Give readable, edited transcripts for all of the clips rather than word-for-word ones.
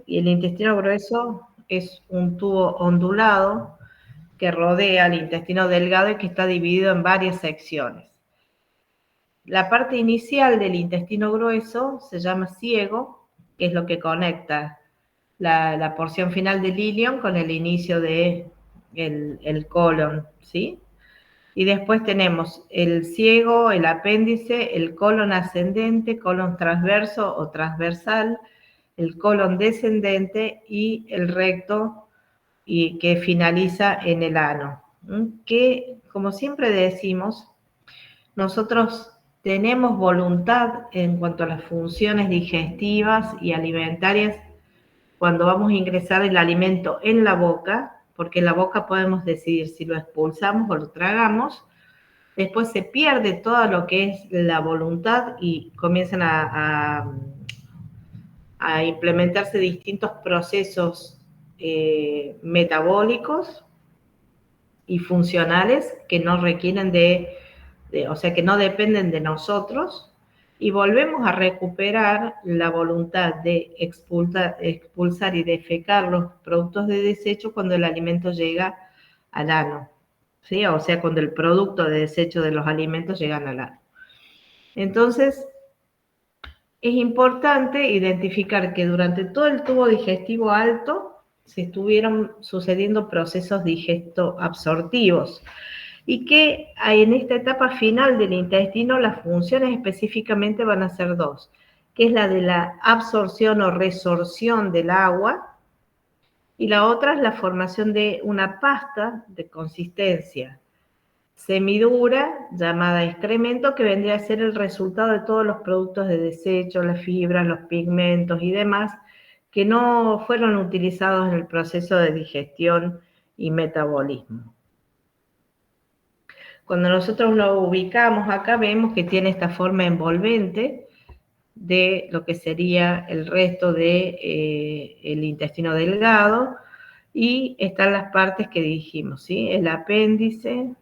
y el intestino grueso es un tubo ondulado que rodea el intestino delgado y que está dividido en varias secciones. La parte inicial del intestino grueso se llama ciego, que es lo que conecta la porción final del ilion con el inicio de el colon, ¿sí? Y después tenemos el ciego, el apéndice, el colon ascendente, colon transverso o transversal, el colon descendente y el recto, y que finaliza en el ano. Que, como siempre decimos, nosotros tenemos voluntad en cuanto a las funciones digestivas y alimentarias cuando vamos a ingresar el alimento en la boca, porque en la boca podemos decidir si lo expulsamos o lo tragamos. Después se pierde todo lo que es la voluntad y comienzan a implementarse distintos procesos metabólicos y funcionales que no requieren o sea, que no dependen de nosotros, y volvemos a recuperar la voluntad de expulsar y defecar los productos de desecho cuando el alimento llega al ano, ¿sí? O sea, cuando el producto de desecho de los alimentos llegan al ano. Entonces, es importante identificar que durante todo el tubo digestivo alto se estuvieron sucediendo procesos digesto-absortivos y que en esta etapa final del intestino las funciones específicamente van a ser dos, que es la de la absorción o resorción del agua, y la otra es la formación de una pasta de consistencia semidura llamada excremento, que vendría a ser el resultado de todos los productos de desecho, las fibras, los pigmentos y demás que no fueron utilizados en el proceso de digestión y metabolismo. Cuando nosotros lo ubicamos acá, vemos que tiene esta forma envolvente de lo que sería el resto de el intestino delgado, y están las partes que dijimos, ¿sí? El apéndice,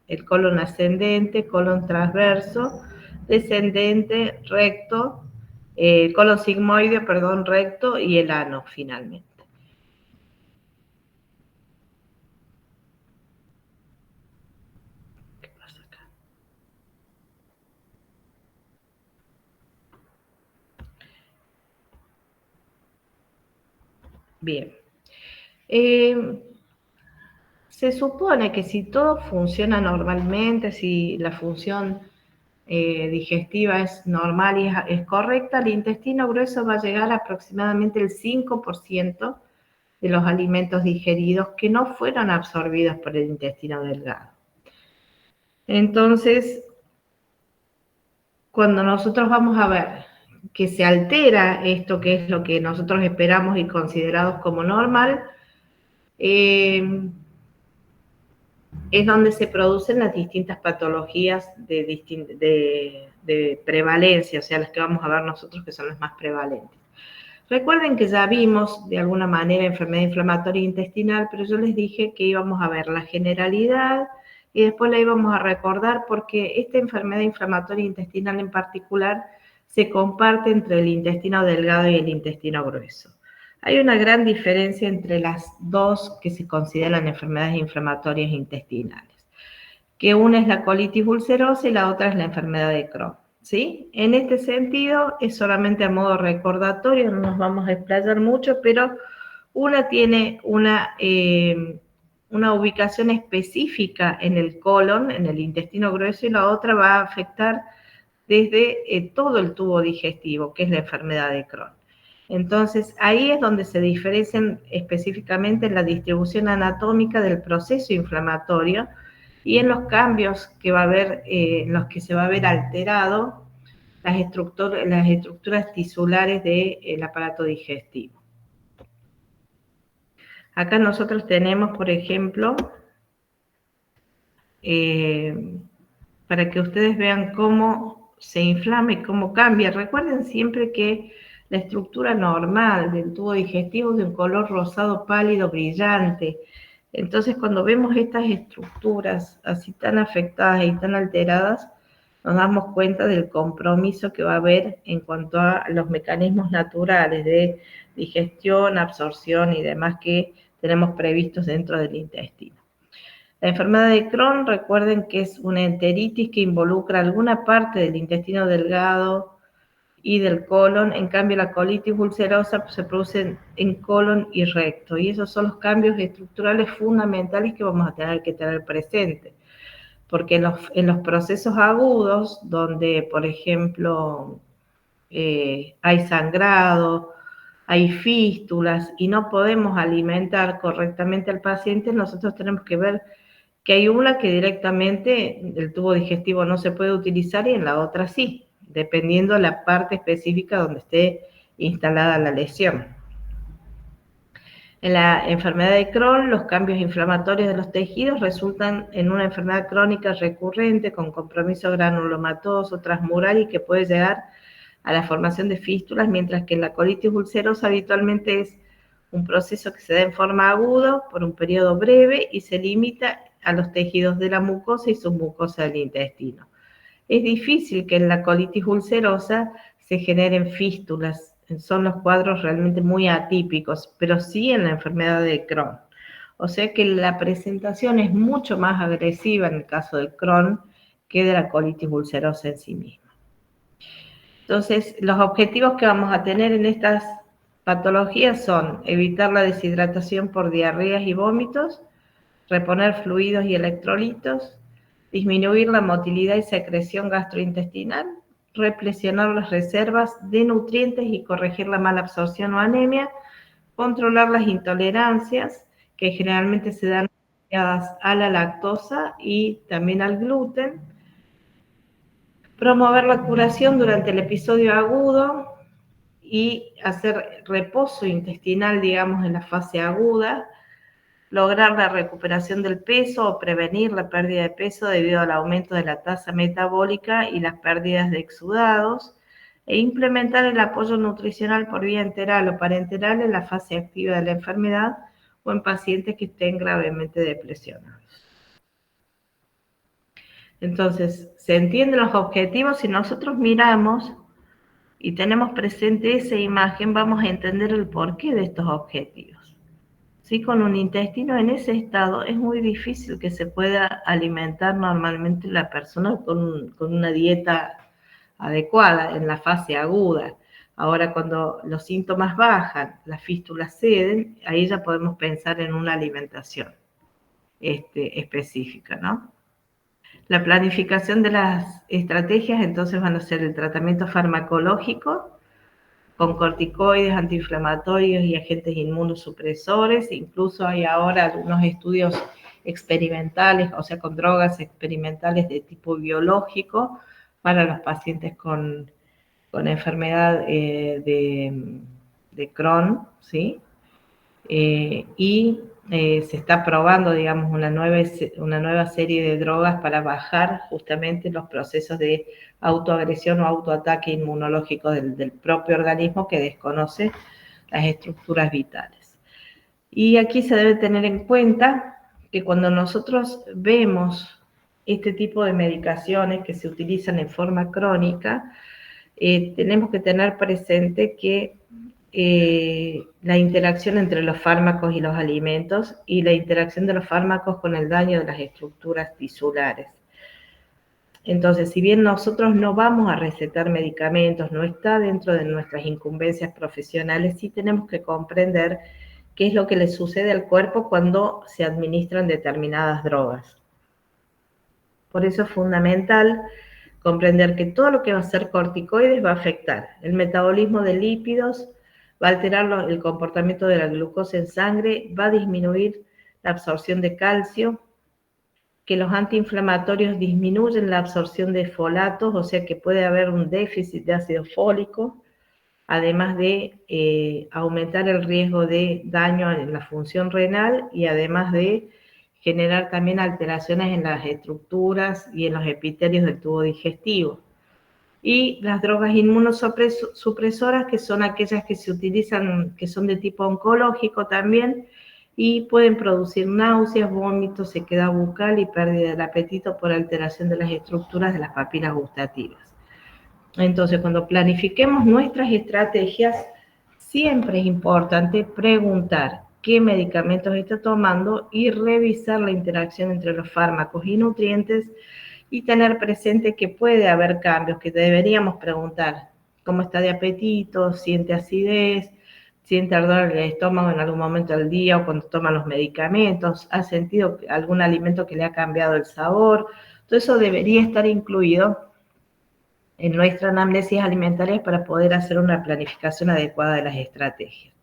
el colon ascendente, colon transverso, descendente, recto, colon sigmoide, perdón, recto, y el ano finalmente. ¿Qué pasa acá? Bien. Se supone que si todo funciona normalmente, si la función digestiva es normal y es correcta, el intestino grueso va a llegar a aproximadamente el 5% de los alimentos digeridos que no fueron absorbidos por el intestino delgado. Entonces, cuando nosotros vamos a ver que se altera esto, que es lo que nosotros esperamos y considerados como normal, es donde se producen las distintas patologías de prevalencia, o sea, las que vamos a ver nosotros que son las más prevalentes. Recuerden que ya vimos de alguna manera enfermedad inflamatoria intestinal, pero yo les dije que íbamos a ver la generalidad y después la íbamos a recordar, porque esta enfermedad inflamatoria intestinal en particular se comparte entre el intestino delgado y el intestino grueso. Hay una gran diferencia entre las dos que se consideran enfermedades inflamatorias intestinales, que una es la colitis ulcerosa y la otra es la enfermedad de Crohn, ¿sí? En este sentido, es solamente a modo recordatorio, no nos vamos a explayar mucho, pero una tiene una ubicación específica en el colon, en el intestino grueso, y la otra va a afectar desde todo el tubo digestivo, que es la enfermedad de Crohn. Entonces, ahí es donde se diferencian específicamente en la distribución anatómica del proceso inflamatorio y en los cambios que va a haber, en los que se va a ver alterado las estructuras tisulares del aparato digestivo. Acá nosotros tenemos, por ejemplo, para que ustedes vean cómo se inflama y cómo cambia. Recuerden siempre que la estructura normal del tubo digestivo es de un color rosado pálido brillante. Entonces, cuando vemos estas estructuras así tan afectadas y tan alteradas, nos damos cuenta del compromiso que va a haber en cuanto a los mecanismos naturales de digestión, absorción y demás que tenemos previstos dentro del intestino. La enfermedad de Crohn, recuerden que es una enteritis que involucra alguna parte del intestino delgado y del colon. En cambio, la colitis ulcerosa se produce en colon y recto, y esos son los cambios estructurales fundamentales que vamos a tener que tener presente, porque en los procesos agudos, donde, por ejemplo, hay sangrado, hay fístulas y no podemos alimentar correctamente al paciente, nosotros tenemos que ver que hay una que directamente el tubo digestivo no se puede utilizar y en la otra sí, dependiendo de la parte específica donde esté instalada la lesión. En la enfermedad de Crohn, los cambios inflamatorios de los tejidos resultan en una enfermedad crónica recurrente con compromiso granulomatoso, transmural y que puede llegar a la formación de fístulas, mientras que en la colitis ulcerosa habitualmente es un proceso que se da en forma aguda por un periodo breve y se limita a los tejidos de la mucosa y submucosa del intestino. Es difícil que en la colitis ulcerosa se generen fístulas, son los cuadros realmente muy atípicos, pero sí en la enfermedad de Crohn. O sea que la presentación es mucho más agresiva en el caso del Crohn que de la colitis ulcerosa en sí misma. Entonces, los objetivos que vamos a tener en estas patologías son evitar la deshidratación por diarreas y vómitos, reponer fluidos y electrolitos, disminuir la motilidad y secreción gastrointestinal, replecionar las reservas de nutrientes y corregir la mala absorción o anemia, controlar las intolerancias que generalmente se dan asociadas a la lactosa y también al gluten, promover la curación durante el episodio agudo y hacer reposo intestinal, digamos, en la fase aguda, lograr la recuperación del peso o prevenir la pérdida de peso debido al aumento de la tasa metabólica y las pérdidas de exudados, e implementar el apoyo nutricional por vía enteral o parenteral en la fase activa de la enfermedad o en pacientes que estén gravemente depresionados. Entonces, se entienden los objetivos. Si nosotros miramos y tenemos presente esa imagen, vamos a entender el porqué de estos objetivos. ¿Sí? Con un intestino en ese estado es muy difícil que se pueda alimentar normalmente la persona con una dieta adecuada en la fase aguda. Ahora, cuando los síntomas bajan, las fístulas ceden, ahí ya podemos pensar en una alimentación específica, ¿no? La planificación de las estrategias entonces van a ser el tratamiento farmacológico con corticoides, antiinflamatorios y agentes inmunosupresores. Incluso hay ahora algunos estudios experimentales, o sea, con drogas experimentales de tipo biológico para los pacientes con enfermedad de Crohn, ¿sí? Se está probando, digamos, una nueva serie de drogas para bajar justamente los procesos de autoagresión o autoataque inmunológico del propio organismo que desconoce las estructuras vitales. Y aquí se debe tener en cuenta que cuando nosotros vemos este tipo de medicaciones que se utilizan en forma crónica, tenemos que tener presente que la interacción entre los fármacos y los alimentos y la interacción de los fármacos con el daño de las estructuras tisulares. Entonces, si bien nosotros no vamos a recetar medicamentos, no está dentro de nuestras incumbencias profesionales, sí tenemos que comprender qué es lo que le sucede al cuerpo cuando se administran determinadas drogas. Por eso es fundamental comprender que todo lo que va a ser corticoides va a afectar el metabolismo de lípidos, va a alterar el comportamiento de la glucosa en sangre, va a disminuir la absorción de calcio, que los antiinflamatorios disminuyen la absorción de folatos, o sea que puede haber un déficit de ácido fólico, además de aumentar el riesgo de daño en la función renal y además de generar también alteraciones en las estructuras y en los epitelios del tubo digestivo. Y las drogas inmunosupresoras, que son aquellas que se utilizan, que son de tipo oncológico también, y pueden producir náuseas, vómitos, sequedad bucal y pérdida del apetito por alteración de las estructuras de las papilas gustativas. Entonces, cuando planifiquemos nuestras estrategias, siempre es importante preguntar qué medicamentos está tomando y revisar la interacción entre los fármacos y nutrientes y tener presente que puede haber cambios, que deberíamos preguntar cómo está de apetito, siente acidez, siente ardor en el estómago en algún momento del día o cuando toma los medicamentos, ha sentido algún alimento que le ha cambiado el sabor. Todo eso debería estar incluido en nuestra anamnesis alimentaria para poder hacer una planificación adecuada de las estrategias.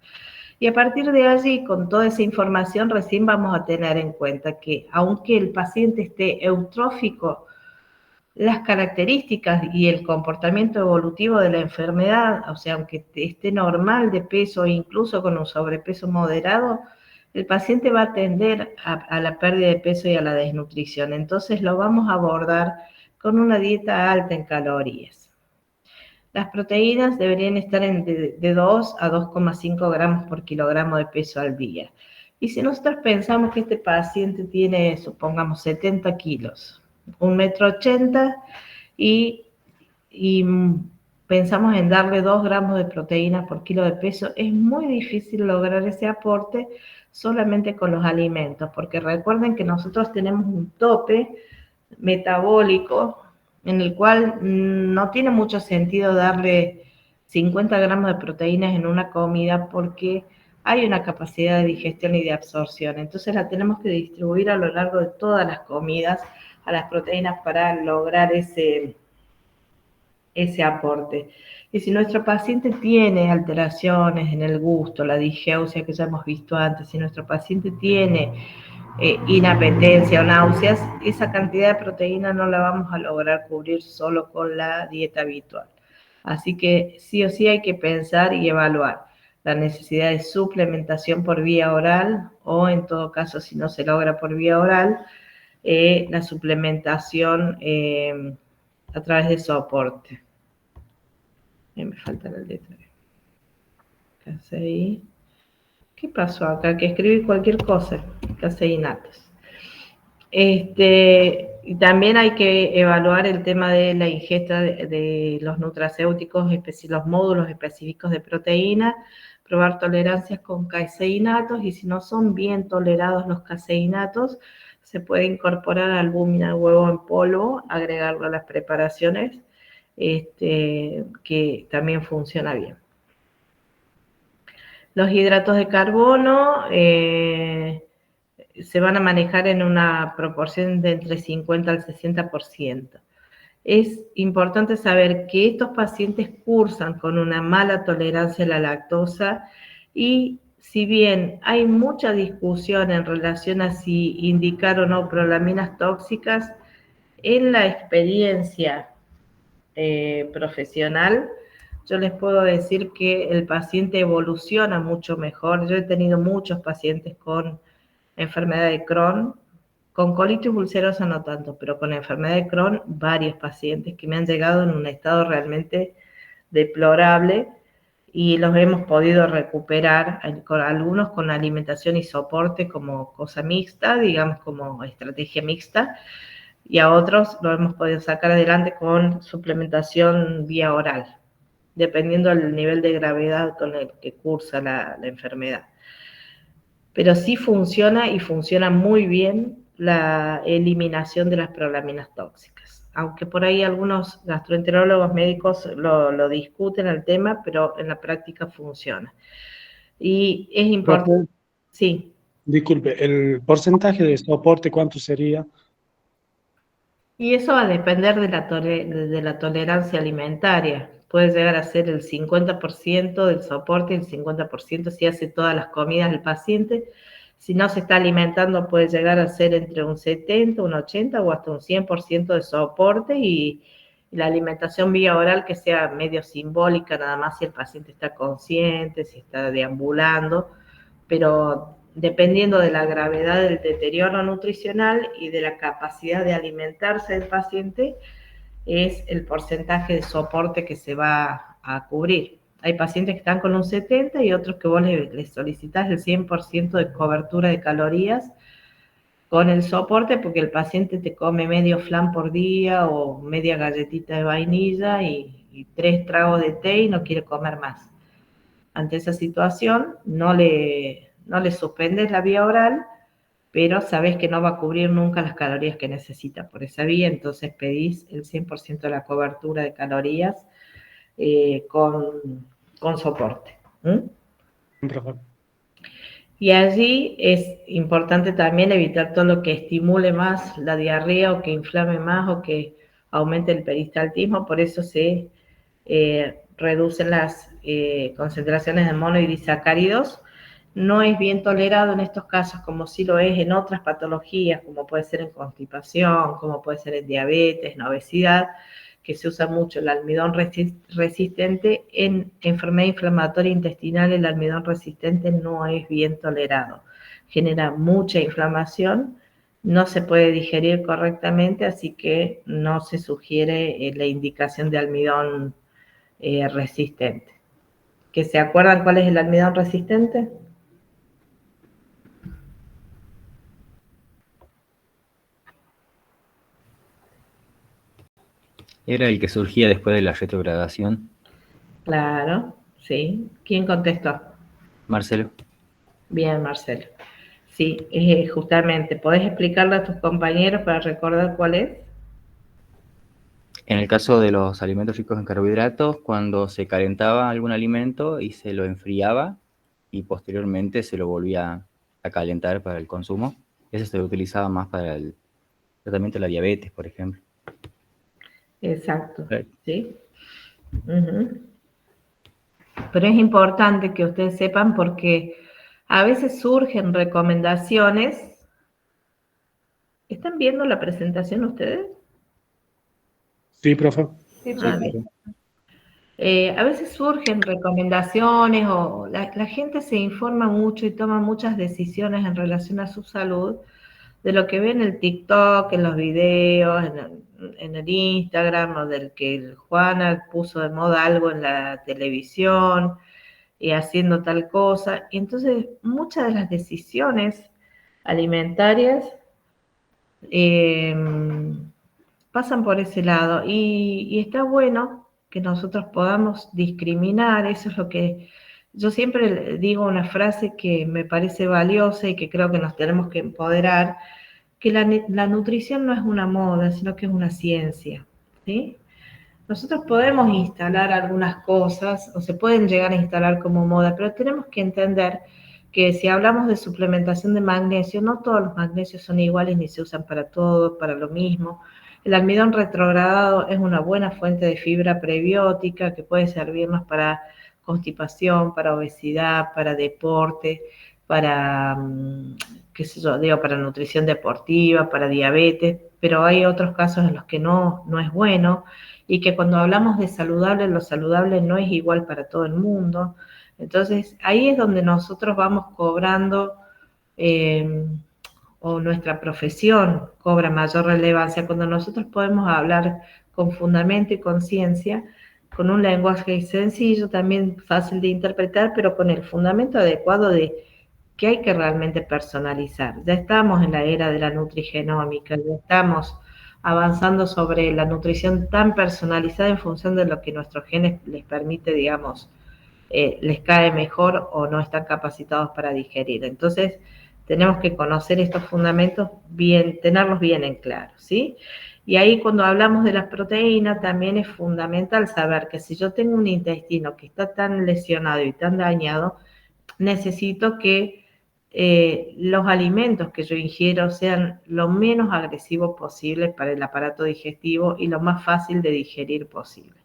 Y a partir de allí, con toda esa información, recién vamos a tener en cuenta que aunque el paciente esté eutrófico, las características y el comportamiento evolutivo de la enfermedad, o sea, aunque esté normal de peso e incluso con un sobrepeso moderado, el paciente va a tender a la pérdida de peso y a la desnutrición. Entonces lo vamos a abordar con una dieta alta en calorías. Las proteínas deberían estar de 2 a 2,5 gramos por kilogramo de peso al día. Y si nosotros pensamos que este paciente tiene, supongamos, 70 kilos, 1,80 m y pensamos en darle 2 gramos de proteína por kilo de peso, es muy difícil lograr ese aporte solamente con los alimentos, porque recuerden que nosotros tenemos un tope metabólico en el cual no tiene mucho sentido darle 50 gramos de proteínas en una comida porque hay una capacidad de digestión y de absorción. Entonces la tenemos que distribuir a lo largo de todas las comidas a las proteínas para lograr ese aporte. Y si nuestro paciente tiene alteraciones en el gusto, la disgeusia que ya hemos visto antes, si nuestro paciente tiene inapetencia o náuseas, esa cantidad de proteína no la vamos a lograr cubrir solo con la dieta habitual. Así que sí o sí hay que pensar y evaluar la necesidad de suplementación por vía oral o en todo caso si no se logra por vía oral, la suplementación a través de soporte. Me falta la letra. Caseí. ¿Qué pasó acá? Que escribí cualquier cosa. Caseinatos. Y también hay que evaluar el tema de la ingesta de los nutracéuticos, los módulos específicos de proteína, probar tolerancias con caseinatos y si no son bien tolerados los caseinatos, se puede incorporar albúmina de huevo en polvo, agregarlo a las preparaciones, que también funciona bien. Los hidratos de carbono se van a manejar en una proporción de entre 50 al 60%. Es importante saber que estos pacientes cursan con una mala tolerancia a la lactosa y si bien hay mucha discusión en relación a si indicar o no prolaminas tóxicas, en la experiencia profesional, yo les puedo decir que el paciente evoluciona mucho mejor. Yo he tenido muchos pacientes con enfermedad de Crohn, con colitis ulcerosa no tanto, pero con enfermedad de Crohn, varios pacientes que me han llegado en un estado realmente deplorable y los hemos podido recuperar, algunos con alimentación y soporte como cosa mixta, digamos como estrategia mixta, y a otros lo hemos podido sacar adelante con suplementación vía oral, dependiendo del nivel de gravedad con el que cursa la enfermedad. Pero sí funciona y funciona muy bien la eliminación de las prolaminas tóxicas. Aunque por ahí algunos gastroenterólogos médicos lo discuten el tema, pero en la práctica funciona. Y es importante. Profe, Sí. disculpe, ¿el porcentaje de soporte cuánto sería? Y eso va a depender de la tolerancia alimentaria. Puede llegar a ser el 50% del soporte, el 50% si hace todas las comidas del paciente. Si no se está alimentando, puede llegar a ser entre un 70, un 80 o hasta un 100% de soporte y la alimentación vía oral que sea medio simbólica, nada más si el paciente está consciente, si está deambulando, pero dependiendo de la gravedad del deterioro nutricional y de la capacidad de alimentarse del paciente, es el porcentaje de soporte que se va a cubrir. Hay pacientes que están con un 70 y otros que vos les solicitás el 100% de cobertura de calorías con el soporte porque el paciente te come medio flan por día o media galletita de vainilla y 3 tragos de té y no quiere comer más. ante esa situación, no le suspendes la vía oral, pero sabes que no va a cubrir nunca las calorías que necesita por esa vía, entonces pedís el 100% de la cobertura de calorías con soporte. Profe. Y allí es importante también evitar todo lo que estimule más la diarrea o que inflame más o que aumente el peristaltismo, por eso se reducen las concentraciones de monohidrisacáridos. No es bien tolerado en estos casos como sí lo es en otras patologías, como puede ser en constipación, como puede ser en diabetes, en obesidad, que se usa mucho el almidón resistente. En enfermedad inflamatoria intestinal el almidón resistente no es bien tolerado. Genera mucha inflamación, no se puede digerir correctamente, así que no se sugiere la indicación de almidón resistente. ¿Que se acuerdan cuál es el almidón resistente? Era el que surgía después de la retrogradación. Claro, sí. ¿Quién contestó? Marcelo. Bien, Marcelo. Sí, justamente. ¿Podés explicarle a tus compañeros para recordar cuál es? En el caso de los alimentos ricos en carbohidratos, cuando se calentaba algún alimento y se lo enfriaba y posteriormente se lo volvía a calentar para el consumo, eso se utilizaba más para el tratamiento de la diabetes, por ejemplo. Exacto, ¿sí? Pero es importante que ustedes sepan porque a veces surgen recomendaciones. ¿Están viendo la presentación ustedes? Sí, profe. Sí, Sí, profe. profe. A veces surgen recomendaciones o la gente se informa mucho y toma muchas decisiones en relación a su salud de lo que ve en el TikTok, en los videos, en el Instagram, o del que el Juana puso de moda algo en la televisión y haciendo tal cosa. Y entonces muchas de las decisiones alimentarias pasan por ese lado y está bueno que nosotros podamos discriminar. Eso es lo que yo siempre digo, una frase que me parece valiosa y que creo que nos tenemos que empoderar, que la nutrición no es una moda, sino que es una ciencia, ¿sí? Nosotros podemos instalar algunas cosas, o se pueden llegar a instalar como moda, pero tenemos que entender que si hablamos de suplementación de magnesio, no todos los magnesios son iguales ni se usan para todo, para lo mismo. El almidón retrogradado es una buena fuente de fibra prebiótica que puede servirnos para constipación, para obesidad, para deporte, para, qué sé yo, digo, para nutrición deportiva, para diabetes, pero hay otros casos en los que no es bueno, y que cuando hablamos de saludable, lo saludable no es igual para todo el mundo. Entonces, ahí es donde nosotros vamos cobrando, o nuestra profesión cobra mayor relevancia, cuando nosotros podemos hablar con fundamento y con ciencia, con un lenguaje sencillo, también fácil de interpretar, pero con el fundamento adecuado de que hay que realmente personalizar. Ya estamos en la era de la nutrigenómica, ya estamos avanzando sobre la nutrición tan personalizada en función de lo que nuestros genes les permite, digamos, les cae mejor o no están capacitados para digerir. Entonces, tenemos que conocer estos fundamentos bien, tenerlos bien en claro, ¿sí? Y ahí cuando hablamos de las proteínas, también es fundamental saber que si yo tengo un intestino que está tan lesionado y tan dañado, necesito que los alimentos que yo ingiero sean lo menos agresivos posible para el aparato digestivo y lo más fácil de digerir posible.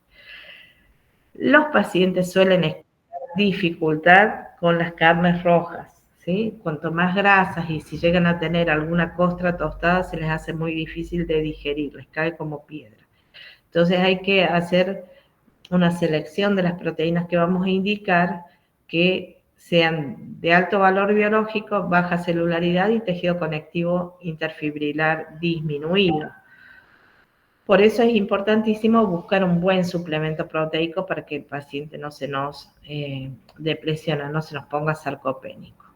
Los pacientes suelen tener dificultad con las carnes rojas, ¿sí? Cuanto más grasas y si llegan a tener alguna costra tostada se les hace muy difícil de digerir, les cae como piedra. Entonces hay que hacer una selección de las proteínas que vamos a indicar que sean de alto valor biológico, baja celularidad y tejido conectivo interfibrilar disminuido. Por eso es importantísimo buscar un buen suplemento proteico para que el paciente no se nos depresione, no se nos ponga sarcopénico.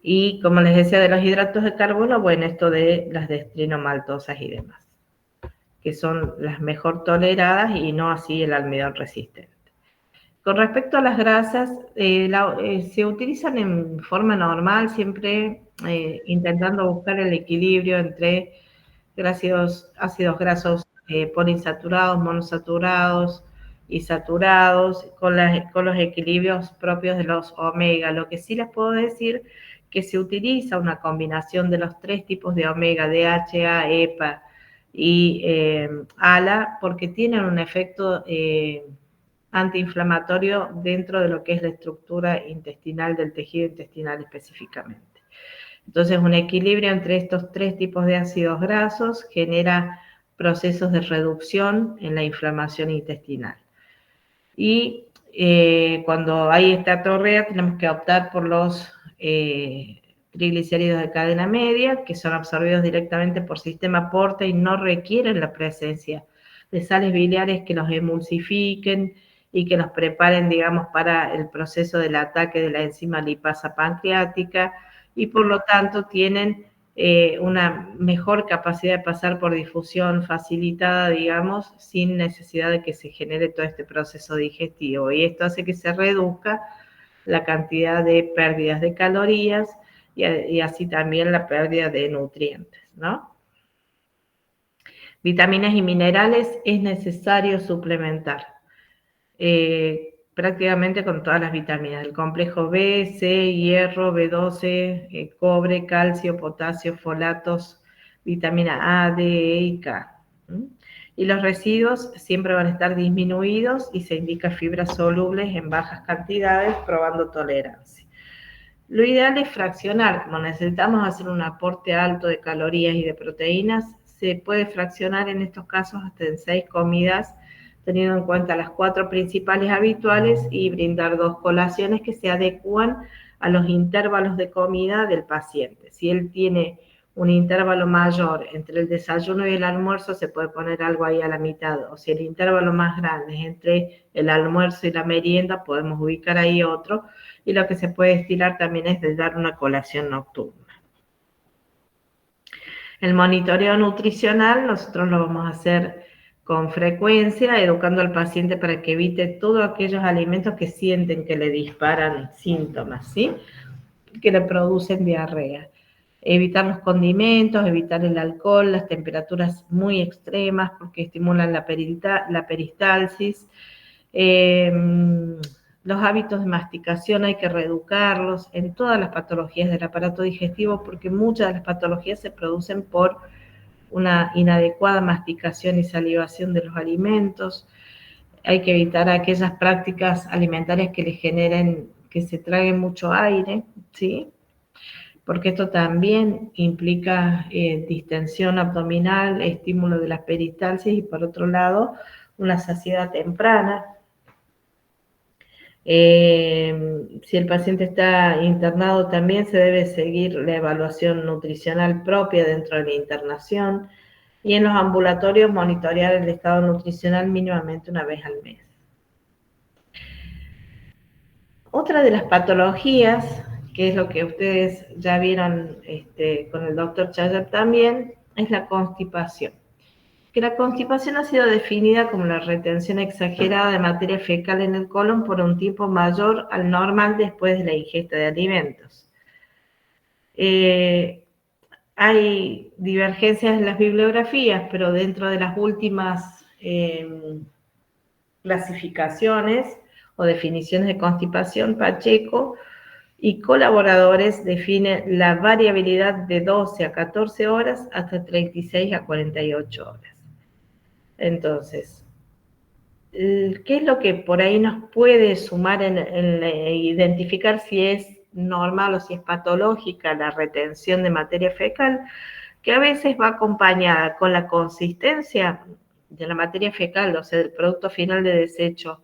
Y como les decía de los hidratos de carbono, bueno, esto de las dextrinomaltosas y demás, que son las mejor toleradas y no así el almidón resistente. Con respecto a las grasas, se utilizan en forma normal, siempre intentando buscar el equilibrio entre ácidos grasos poliinsaturados, monosaturados y saturados, con los equilibrios propios de los omega. Lo que sí les puedo decir que se utiliza una combinación de los 3 tipos de omega, DHA, EPA y ALA, porque tienen un efecto antiinflamatorio dentro de lo que es la estructura intestinal del tejido intestinal específicamente. Entonces, un equilibrio entre estos 3 tipos de ácidos grasos genera procesos de reducción en la inflamación intestinal. Y cuando hay esta torrea, tenemos que optar por los triglicéridos de cadena media, que son absorbidos directamente por sistema porta y no requieren la presencia de sales biliares que los emulsifiquen y que los preparen, digamos, para el proceso del ataque de la enzima lipasa pancreática, y por lo tanto tienen una mejor capacidad de pasar por difusión facilitada, digamos, sin necesidad de que se genere todo este proceso digestivo. Y esto hace que se reduzca la cantidad de pérdidas de calorías y así también la pérdida de nutrientes, ¿no? Vitaminas y minerales es necesario suplementar. Prácticamente con todas las vitaminas, el complejo B, C, hierro, B12, cobre, calcio, potasio, folatos, vitamina A, D, E y K. Y los residuos siempre van a estar disminuidos y se indica fibras solubles en bajas cantidades, probando tolerancia. Lo ideal es fraccionar, como necesitamos hacer un aporte alto de calorías y de proteínas, se puede fraccionar en estos casos hasta en 6 comidas, teniendo en cuenta las 4 principales habituales y brindar 2 colaciones que se adecúan a los intervalos de comida del paciente. Si él tiene un intervalo mayor entre el desayuno y el almuerzo, se puede poner algo ahí a la mitad, o si el intervalo más grande es entre el almuerzo y la merienda, podemos ubicar ahí otro, y lo que se puede estirar también es de dar una colación nocturna. El monitoreo nutricional nosotros lo vamos a hacer con frecuencia, educando al paciente para que evite todos aquellos alimentos que sienten que le disparan síntomas, ¿sí? Que le producen diarrea. Evitar los condimentos, evitar el alcohol, las temperaturas muy extremas porque estimulan la peristalsis. Los hábitos de masticación hay que reeducarlos en todas las patologías del aparato digestivo, porque muchas de las patologías se producen por una inadecuada masticación y salivación de los alimentos. Hay que evitar aquellas prácticas alimentarias que les generen que se traguen mucho aire, ¿sí? Porque esto también implica distensión abdominal, estímulo de las peristalsis y, por otro lado, una saciedad temprana. Si el paciente está internado, también se debe seguir la evaluación nutricional propia dentro de la internación, y en los ambulatorios monitorear el estado nutricional mínimamente una vez al mes. Otra de las patologías, que es lo que ustedes ya vieron con el doctor Chayer también, es la constipación. Que la constipación ha sido definida como la retención exagerada de materia fecal en el colon por un tiempo mayor al normal después de la ingesta de alimentos. Hay divergencias en las bibliografías, pero dentro de las últimas clasificaciones o definiciones de constipación, Pacheco y colaboradores definen la variabilidad de 12 a 14 horas hasta 36 a 48 horas. Entonces, ¿qué es lo que por ahí nos puede sumar en identificar si es normal o si es patológica la retención de materia fecal? Que a veces va acompañada con la consistencia de la materia fecal, o sea, del producto final de desecho,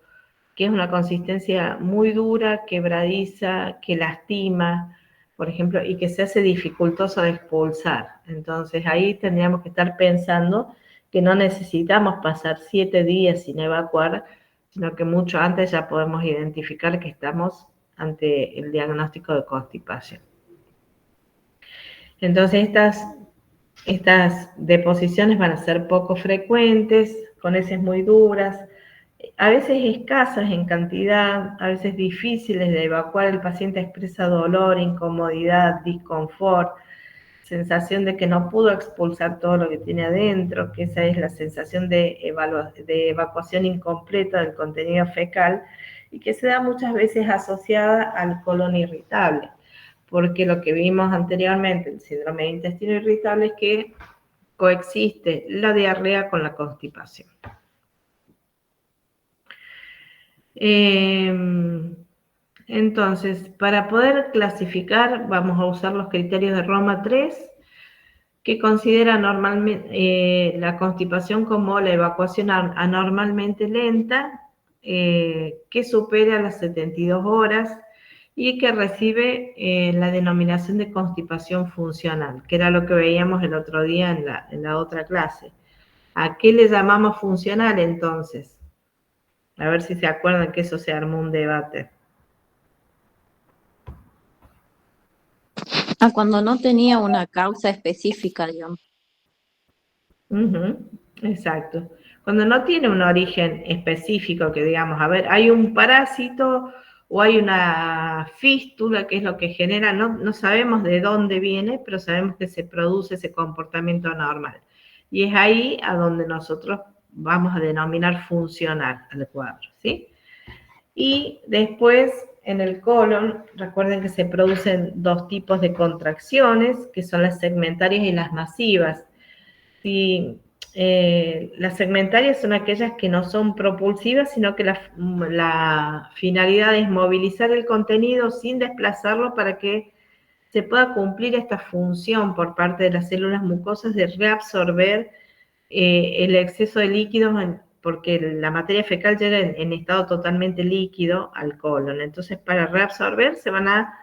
que es una consistencia muy dura, quebradiza, que lastima, por ejemplo, y que se hace dificultoso de expulsar. Entonces, ahí tendríamos que estar pensando que no necesitamos pasar 7 días sin evacuar, sino que mucho antes ya podemos identificar que estamos ante el diagnóstico de constipación. Entonces, estas deposiciones van a ser poco frecuentes, con heces muy duras, a veces escasas en cantidad, a veces difíciles de evacuar. El paciente expresa dolor, incomodidad, disconfort, sensación de que no pudo expulsar todo lo que tiene adentro, que esa es la sensación de evacuación incompleta del contenido fecal, y que se da muchas veces asociada al colon irritable, porque lo que vimos anteriormente, el síndrome de intestino irritable, es que coexiste la diarrea con la constipación. Entonces, para poder clasificar, vamos a usar los criterios de Roma 3, que considera normalmente la constipación como la evacuación anormalmente lenta, que supera las 72 horas y que recibe la denominación de constipación funcional, que era lo que veíamos el otro día en la otra clase. ¿A qué le llamamos funcional entonces? A ver si se acuerdan que eso se armó un debate. Cuando no tenía una causa específica, digamos. Exacto. Cuando no tiene un origen específico, que digamos, a ver, hay un parásito o hay una fístula, que es lo que genera, no sabemos de dónde viene, pero sabemos que se produce ese comportamiento anormal. Y es ahí a donde nosotros vamos a denominar funcional al cuadro, ¿sí? Y después, en el colon, recuerden que se producen dos tipos de contracciones, que son las segmentarias y las masivas. Si, las segmentarias son aquellas que no son propulsivas, sino que la finalidad es movilizar el contenido sin desplazarlo para que se pueda cumplir esta función por parte de las células mucosas de reabsorber el exceso de líquidos, porque la materia fecal llega en estado totalmente líquido al colon. Entonces, para reabsorber se van a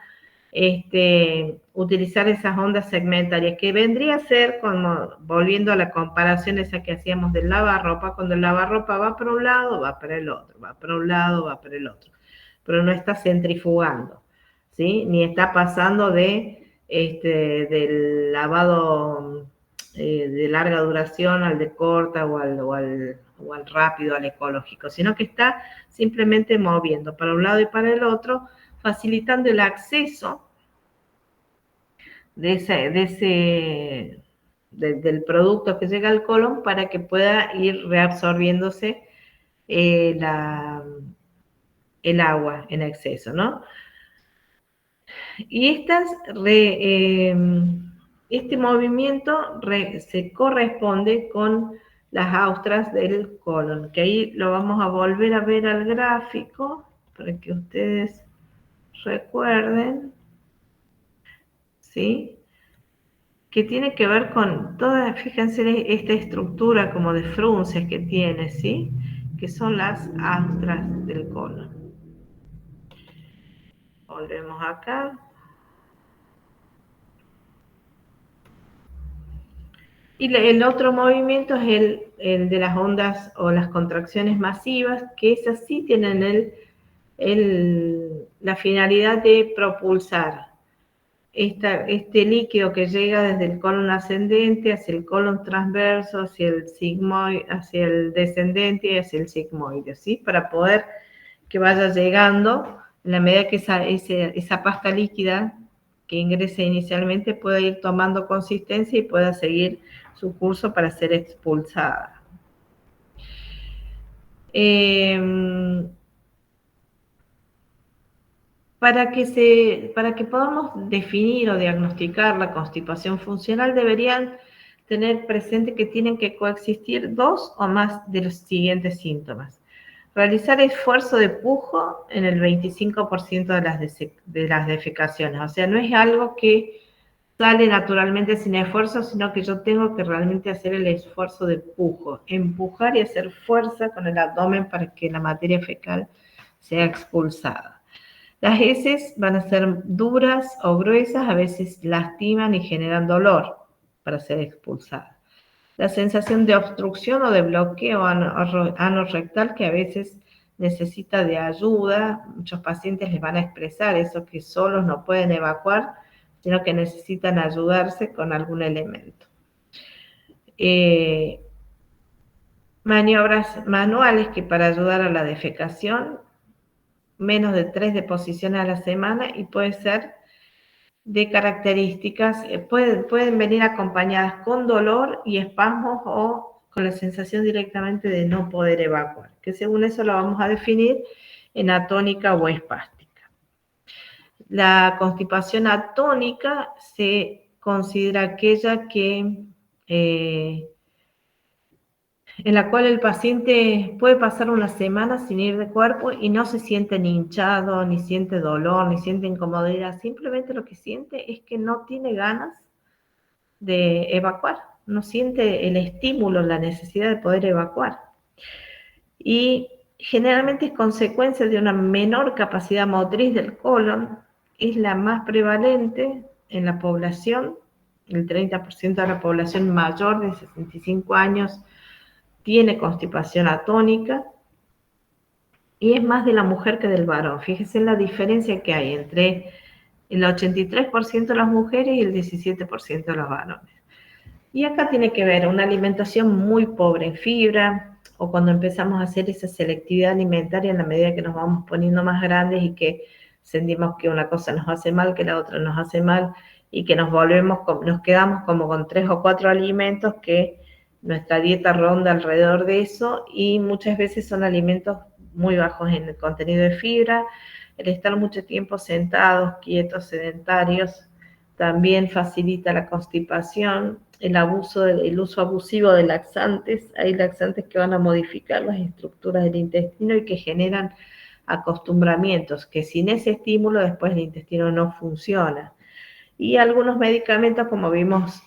utilizar esas ondas segmentarias, que vendría a ser, como volviendo a la comparación esa que hacíamos del lavarropa, cuando el lavarropa va para un lado, va para el otro, va para un lado, va para el otro, pero no está centrifugando, ¿sí? Ni está pasando del lavado de larga duración al de corta o al rápido, al ecológico, sino que está simplemente moviendo para un lado y para el otro, facilitando el acceso del producto que llega al colon para que pueda ir reabsorbiéndose el agua en exceso, ¿no? Y este movimiento se corresponde con las austras del colon, que ahí lo vamos a volver a ver al gráfico para que ustedes recuerden, ¿sí? Que tiene que ver con toda, fíjense esta estructura como de frunces que tiene, ¿sí? Que son las austras del colon. Volvemos acá. Y el otro movimiento es el de las ondas o las contracciones masivas, que esas sí tienen la finalidad de propulsar este líquido que llega desde el colon ascendente hacia el colon transverso, hacia el sigmoide, hacia el descendente y hacia el sigmoide, ¿sí? Para poder que vaya llegando, en la medida que esa pasta líquida que ingrese inicialmente pueda ir tomando consistencia y pueda seguir su curso para ser expulsada. Para que podamos definir o diagnosticar la constipación funcional, deberían tener presente que tienen que coexistir dos o más de los siguientes síntomas. Realizar esfuerzo de pujo en el 25% de las defecaciones. O sea, no es algo que sale naturalmente sin esfuerzo, sino que yo tengo que realmente hacer el esfuerzo de pujo, empujar y hacer fuerza con el abdomen para que la materia fecal sea expulsada. Las heces van a ser duras o gruesas, a veces lastiman y generan dolor para ser expulsadas. La sensación de obstrucción o de bloqueo anorrectal, que a veces necesita de ayuda, muchos pacientes les van a expresar eso, que solos no pueden evacuar, sino que necesitan ayudarse con algún elemento. Maniobras manuales que para ayudar a la defecación, menos de 3 deposiciones a la semana y puede ser de características, pueden venir acompañadas con dolor y espasmos o con la sensación directamente de no poder evacuar, que según eso lo vamos a definir en atónica o espástica. La constipación atónica se considera aquella que en la cual el paciente puede pasar una semana sin ir de cuerpo y no se siente ni hinchado, ni siente dolor, ni siente incomodidad. Simplemente lo que siente es que no tiene ganas de evacuar, no siente el estímulo, la necesidad de poder evacuar. Y generalmente es consecuencia de una menor capacidad motriz del colon, es la más prevalente en la población, el 30% de la población mayor de 65 años tiene constipación atónica y es más de la mujer que del varón. Fíjense en la diferencia que hay entre el 83% de las mujeres y el 17% de los varones. Y acá tiene que ver una alimentación muy pobre en fibra, o cuando empezamos a hacer esa selectividad alimentaria en la medida que nos vamos poniendo más grandes y que sentimos que una cosa nos hace mal, que la otra nos hace mal, y que nos quedamos como con 3 o 4 alimentos que nuestra dieta ronda alrededor de eso, y muchas veces son alimentos muy bajos en el contenido de fibra. El estar mucho tiempo sentados, quietos, sedentarios, también facilita la constipación. El uso abusivo de laxantes. Hay laxantes que van a modificar las estructuras del intestino y que generan acostumbramientos, que sin ese estímulo después el intestino no funciona. Y algunos medicamentos, como venimos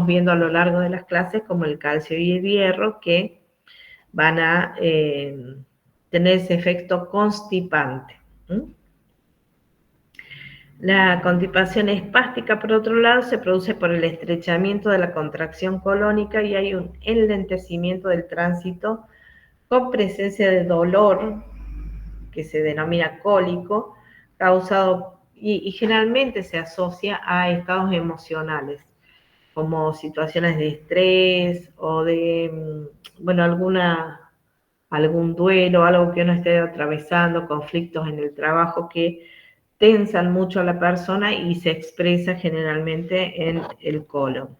viendo a lo largo de las clases, como el calcio y el hierro, que van a tener ese efecto constipante. La constipación espástica, por otro lado, se produce por el estrechamiento de la contracción colónica y hay un enlentecimiento del tránsito con presencia de dolor, que se denomina cólico, causado y generalmente se asocia a estados emocionales, como situaciones de estrés o de, bueno, algún duelo, algo que uno esté atravesando, conflictos en el trabajo que tensan mucho a la persona y se expresa generalmente en el colon.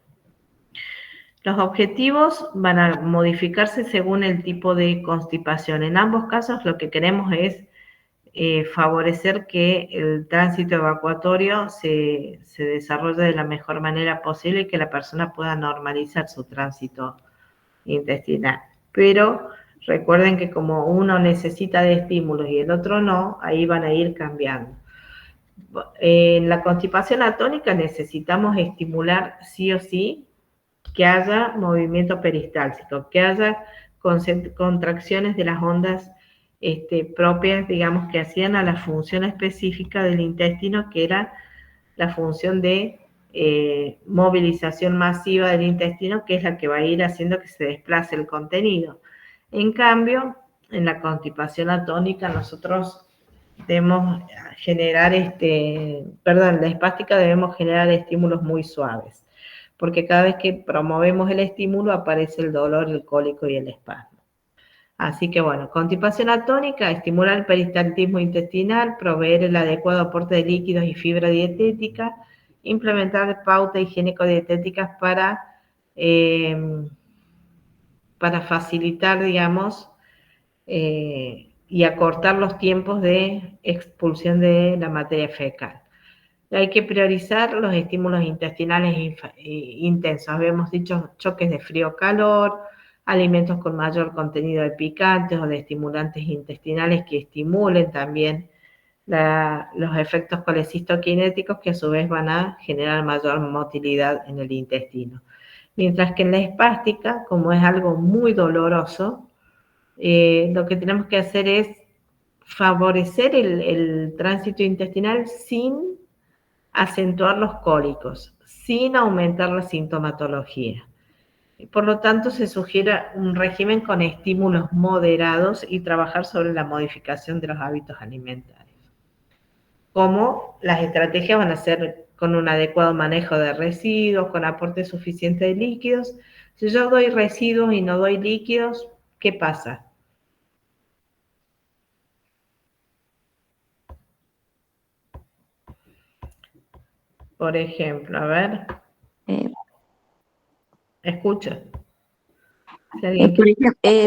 Los objetivos van a modificarse según el tipo de constipación. En ambos casos lo que queremos es favorecer que el tránsito evacuatorio se desarrolle de la mejor manera posible y que la persona pueda normalizar su tránsito intestinal. Pero recuerden que como uno necesita de estímulos y el otro no, ahí van a ir cambiando. En la constipación atónica necesitamos estimular sí o sí que haya movimiento peristáltico, que haya contracciones de las ondas propias, digamos, que hacían a la función específica del intestino, que era la función de movilización masiva del intestino, que es la que va a ir haciendo que se desplace el contenido. En cambio, en la constipación atónica nosotros debemos generar, la espástica debemos generar estímulos muy suaves, porque cada vez que promovemos el estímulo aparece el dolor, el cólico y el espasmo. Así que bueno, constipación atónica, estimular el peristaltismo intestinal, proveer el adecuado aporte de líquidos y fibra dietética, implementar pautas higiénico-dietéticas para facilitar, digamos, y acortar los tiempos de expulsión de la materia fecal. Hay que priorizar los estímulos intestinales intensos. Habíamos dicho choques de frío-calor, alimentos con mayor contenido de picantes o de estimulantes intestinales que estimulen también los efectos colecistoquinéticos, que a su vez van a generar mayor motilidad en el intestino. Mientras que en la espástica, como es algo muy doloroso, lo que tenemos que hacer es favorecer el tránsito intestinal sin acentuar los cólicos, sin aumentar la sintomatología. Por lo tanto, se sugiere un régimen con estímulos moderados y trabajar sobre la modificación de los hábitos alimentarios. Como las estrategias van a ser con un adecuado manejo de residuos, con aporte suficiente de líquidos, Si yo doy residuos y no doy líquidos, ¿qué pasa? Por ejemplo, a ver, Eh, escucha. Si alguien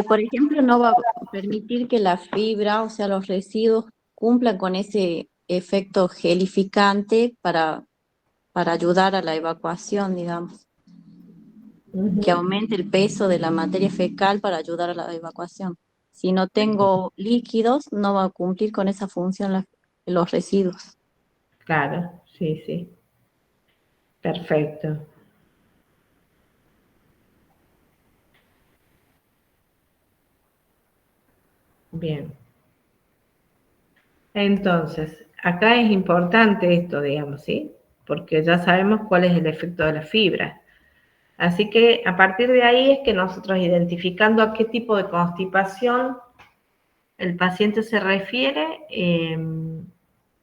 por ejemplo, no va a permitir que la fibra, o sea, los residuos, cumplan con ese efecto gelificante para ayudar a la evacuación, digamos, que Ujú. aumente el peso de la materia fecal para ayudar a la evacuación. Si no tengo líquidos, no va a cumplir con esa función los residuos. Claro, sí, sí. Perfecto. Bien. Entonces, acá es importante esto, digamos, ¿sí? Porque ya sabemos cuál es el efecto de la fibra. Así que a partir de ahí es que nosotros identificando a qué tipo de constipación el paciente se refiere,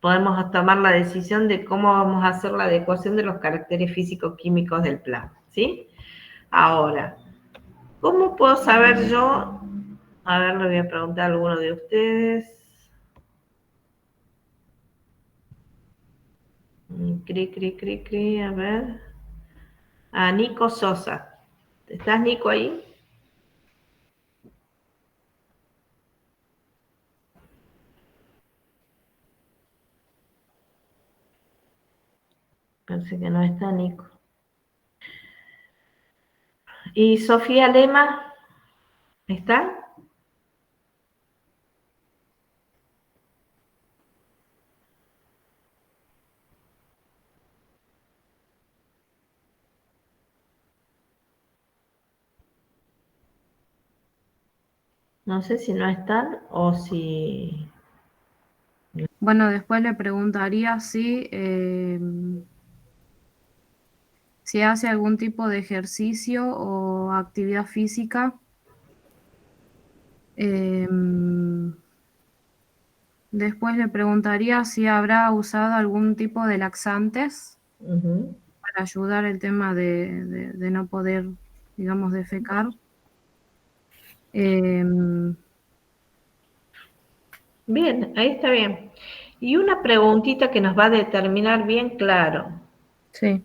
podemos tomar la decisión de cómo vamos a hacer la adecuación de los caracteres físico-químicos del plan, ¿sí? Ahora, ¿cómo puedo saber yo? A ver, le voy a preguntar a alguno de ustedes. Cri, a ver. A Nico Sosa. ¿Estás, Nico, ahí? Parece que no está, Nico. ¿Y Sofía Lema? ¿Está? No sé si no están o si... Bueno, después le preguntaría si hace algún tipo de ejercicio o actividad física. Después le preguntaría si habrá usado algún tipo de laxantes para ayudar el tema de no poder, digamos, defecar. Bien, ahí está bien. Y una preguntita que nos va a determinar bien claro Sí,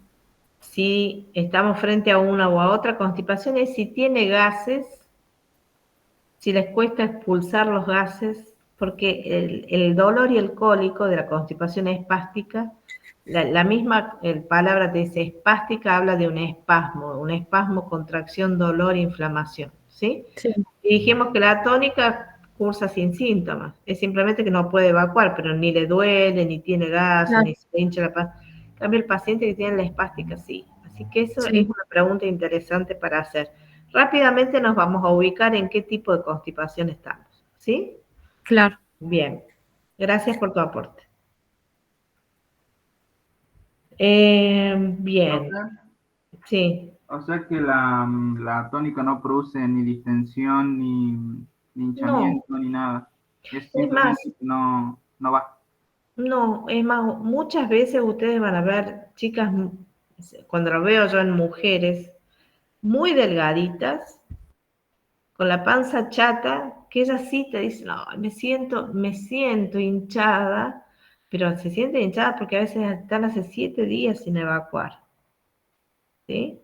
si estamos frente a una o a otra constipación es si tiene gases, si les cuesta expulsar los gases, porque el dolor y el cólico de la constipación espástica, la misma palabra te dice espástica, habla de un espasmo, contracción, dolor, inflamación, ¿sí? sí, Y dijimos que la tónica cursa sin síntomas, es simplemente que no puede evacuar, pero ni le duele, ni tiene gases, claro, ni se le hincha la panza. En cambio, el paciente que tiene la espástica sí. Así que eso es sí, una pregunta interesante para hacer. Rápidamente nos vamos a ubicar en qué tipo de constipación estamos, ¿sí? claro. Bien, gracias por tu aporte. Bien, Profe, sí. o sea que la tónica no produce ni distensión, ni No, hinchamiento, ni nada. Es es más, simplemente que no va. no, es más, muchas veces ustedes van a ver chicas, cuando lo veo yo en mujeres, muy delgaditas, con la panza chata, que ellas sí te dicen, no, me siento hinchada, pero se siente hinchada porque a veces están hace 7 días sin evacuar, ¿sí?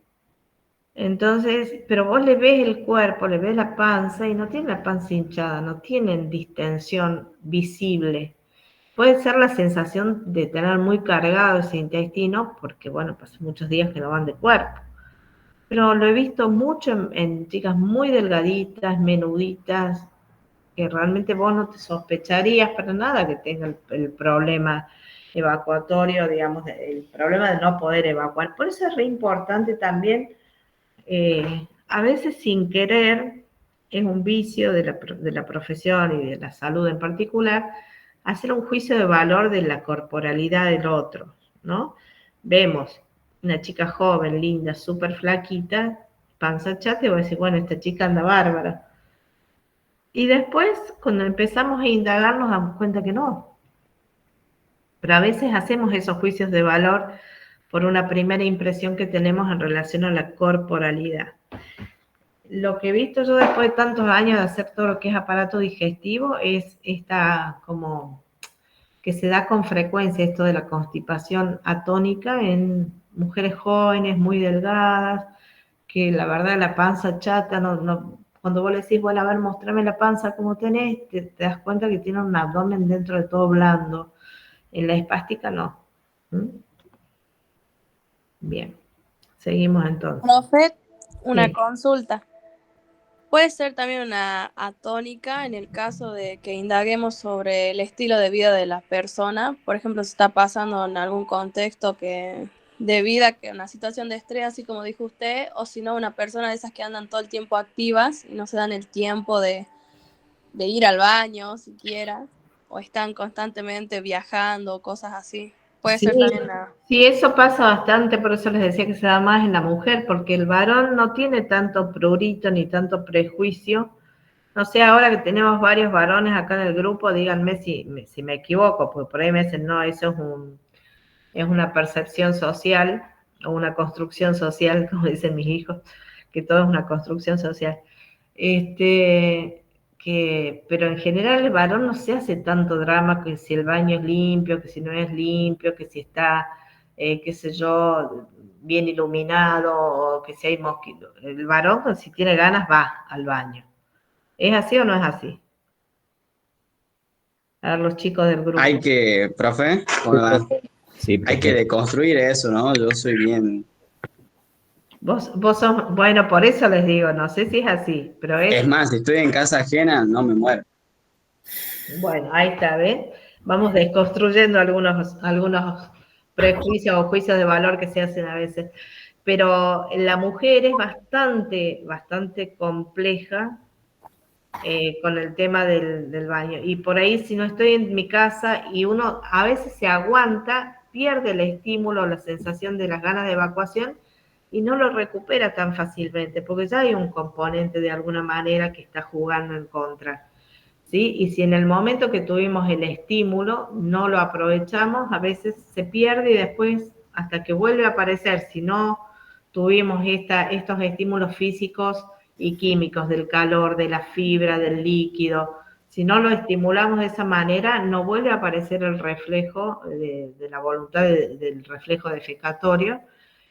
Entonces, pero vos le ves el cuerpo, le ves la panza y no tienen la panza hinchada, no tienen distensión visible. Puede ser la sensación de tener muy cargado ese intestino, porque bueno, pasan muchos días que no van de cuerpo. Pero lo he visto mucho en chicas muy delgaditas, menuditas, que realmente vos no te sospecharías para nada que tenga el problema evacuatorio, digamos, el problema de no poder evacuar. Por eso es re importante también, a veces sin querer, es un vicio de la profesión y de la salud en particular, hacer un juicio de valor de la corporalidad del otro, ¿no? Vemos una chica joven, linda, súper flaquita, panza chata, y vos decís, bueno, esta chica anda bárbara. Y después, cuando empezamos a indagar, nos damos cuenta que no. Pero a veces hacemos esos juicios de valor por una primera impresión que tenemos en relación a la corporalidad. Lo que he visto yo después de tantos años de hacer todo lo que es aparato digestivo es esta como que se da con frecuencia esto de la constipación atónica en mujeres jóvenes, muy delgadas, que la verdad la panza chata, cuando vos le decís, bueno, a ver, mostrame la panza como tenés, te das cuenta que tiene un abdomen dentro de todo blando. En la espástica no. ¿Mm? Bien, seguimos entonces. Profe, una Sí. consulta. Puede ser también una atónica en el caso de que indaguemos sobre el estilo de vida de la persona. Por ejemplo, si está pasando en algún contexto de vida, que una situación de estrés, así como dijo usted, o si no, una persona de esas que andan todo el tiempo activas y no se dan el tiempo de ir al baño siquiera, o están constantemente viajando, cosas así. Puede ser también una... Sí, eso pasa bastante, por eso les decía que se da más en la mujer, porque el varón no tiene tanto prurito ni tanto prejuicio. No sé, ahora que tenemos varios varones acá en el grupo, díganme si me equivoco, porque por ahí me dicen, no, eso es una percepción social, o una construcción social, como dicen mis hijos, que todo es una construcción social. Pero en general el varón no se hace tanto drama que si el baño es limpio, que si no es limpio, que si está, qué sé yo, bien iluminado, o que si hay mosquitos. El varón, si tiene ganas, va al baño. ¿Es así o no es así? A ver, los chicos del grupo. Hay que, profe, hola. Sí, Hay que deconstruir eso, ¿no? Yo soy bien... Vos sos, bueno, por eso les digo, no sé si es así, pero Es más, si estoy en casa ajena, no me muero. bueno, ahí está, ¿ven? Vamos desconstruyendo algunos prejuicios o juicios de valor que se hacen a veces. Pero la mujer es bastante compleja con el tema del baño. Y por ahí, si no estoy en mi casa y uno a veces se aguanta, pierde el estímulo, la sensación de las ganas de evacuación y no lo recupera tan fácilmente, porque ya hay un componente de alguna manera que está jugando en contra. ¿Sí? Y si en el momento que tuvimos el estímulo no lo aprovechamos, a veces se pierde y después, hasta que vuelve a aparecer, si no tuvimos estos estímulos físicos y químicos del calor, de la fibra, del líquido, si no lo estimulamos de esa manera, no vuelve a aparecer el reflejo de la voluntad del reflejo defecatorio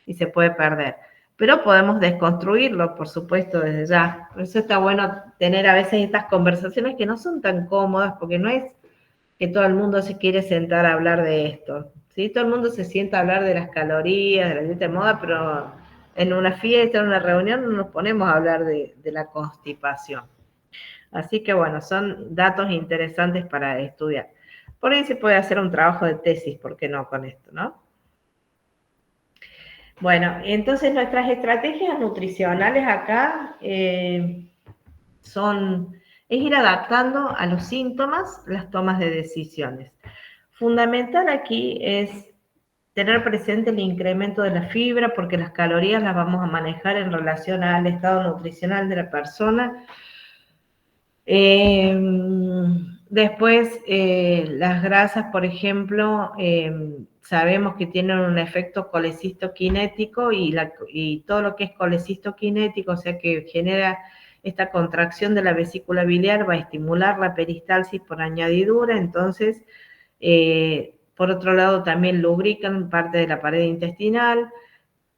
y se puede perder. Pero podemos desconstruirlo, por supuesto, desde ya. Por eso está bueno tener a veces estas conversaciones que no son tan cómodas, porque no es que todo el mundo se quiere sentar a hablar de esto. ¿Sí? Todo el mundo se sienta a hablar de las calorías, de la dieta de moda, pero en una fiesta, en una reunión, no nos ponemos a hablar de la constipación. Así que bueno, son datos interesantes para estudiar. Por ahí se puede hacer un trabajo de tesis, ¿por qué no con esto, no? Bueno, entonces nuestras estrategias nutricionales acá es ir adaptando a los síntomas las tomas de decisiones. Fundamental aquí es tener presente el incremento de la fibra, porque las calorías las vamos a manejar en relación al estado nutricional de la persona. Después, las grasas, por ejemplo, sabemos que tienen un efecto colecistoquinético y todo lo que es colecistoquinético, o sea que genera esta contracción de la vesícula biliar, va a estimular la peristalsis por añadidura, entonces, por otro lado, también lubrican parte de la pared intestinal,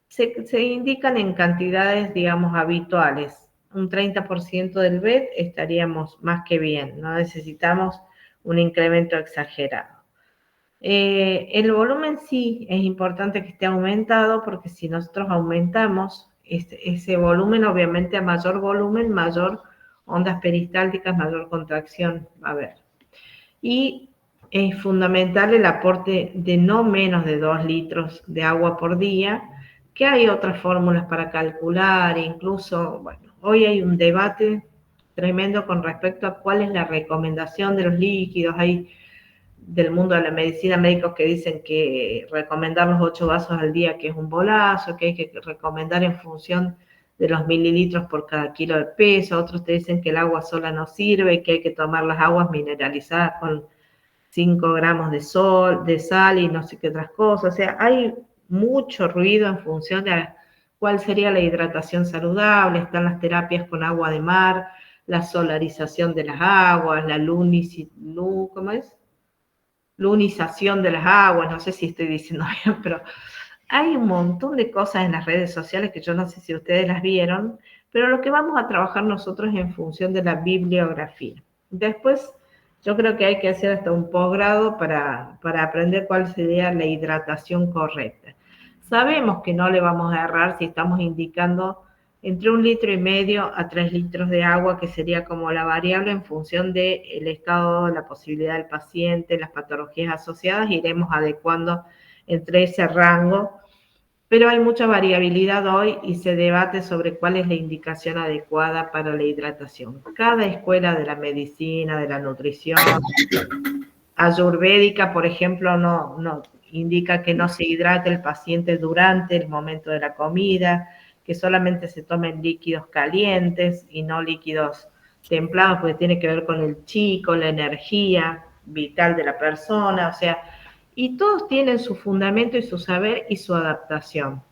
se indican en cantidades, digamos, habituales. Un 30% del BED estaríamos más que bien, no necesitamos un incremento exagerado. El volumen sí es importante que esté aumentado, porque si nosotros aumentamos ese volumen, obviamente a mayor volumen, mayor ondas peristálticas, mayor contracción va a haber. Y es fundamental el aporte de no menos de 2 litros de agua por día, que hay otras fórmulas para calcular, incluso, bueno, hoy hay un debate tremendo con respecto a cuál es la recomendación de los líquidos. Hay del mundo de la medicina médicos que dicen que recomendar los 8 vasos al día, que es un bolazo, que hay que recomendar en función de los mililitros por cada kilo de peso. Otros te dicen que el agua sola no sirve, que hay que tomar las aguas mineralizadas con 5 gramos de sal y no sé qué otras cosas. O sea, hay mucho ruido en función de cuál sería la hidratación saludable. Están las terapias con agua de mar, la solarización de las aguas, la lunización de las aguas, no sé si estoy diciendo bien, pero hay un montón de cosas en las redes sociales que yo no sé si ustedes las vieron, pero lo que vamos a trabajar nosotros es en función de la bibliografía. Después, yo creo que hay que hacer hasta un posgrado para aprender cuál sería la hidratación correcta. Sabemos que no le vamos a errar si estamos indicando entre 1,5 litros a 3 litros de agua, que sería como la variable en función del estado, la posibilidad del paciente, las patologías asociadas, iremos adecuando entre ese rango, pero hay mucha variabilidad hoy y se debate sobre cuál es la indicación adecuada para la hidratación. Cada escuela de la medicina, de la nutrición, ayurvédica, por ejemplo, no indica que no se hidrate el paciente durante el momento de la comida, que solamente se tomen líquidos calientes y no líquidos templados, porque tiene que ver con el chi, con la energía vital de la persona, o sea, y todos tienen su fundamento y su saber y su adaptación.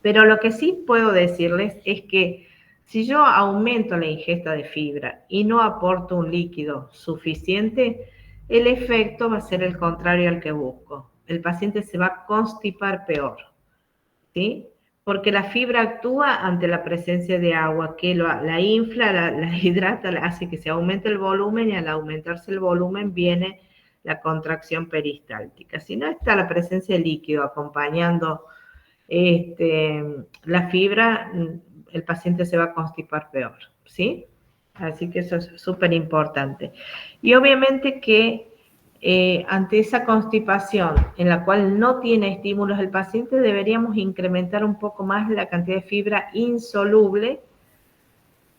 Pero lo que sí puedo decirles es que si yo aumento la ingesta de fibra y no aporto un líquido suficiente, el efecto va a ser el contrario al que busco. El paciente se va a constipar peor, ¿sí? Porque la fibra actúa ante la presencia de agua, que la infla, la hidrata, hace que se aumente el volumen, y al aumentarse el volumen viene la contracción peristáltica. Si no está la presencia de líquido acompañando la fibra, el paciente se va a constipar peor, ¿sí? Así que eso es súper importante. Y obviamente que ante esa constipación en la cual no tiene estímulos el paciente, deberíamos incrementar un poco más la cantidad de fibra insoluble.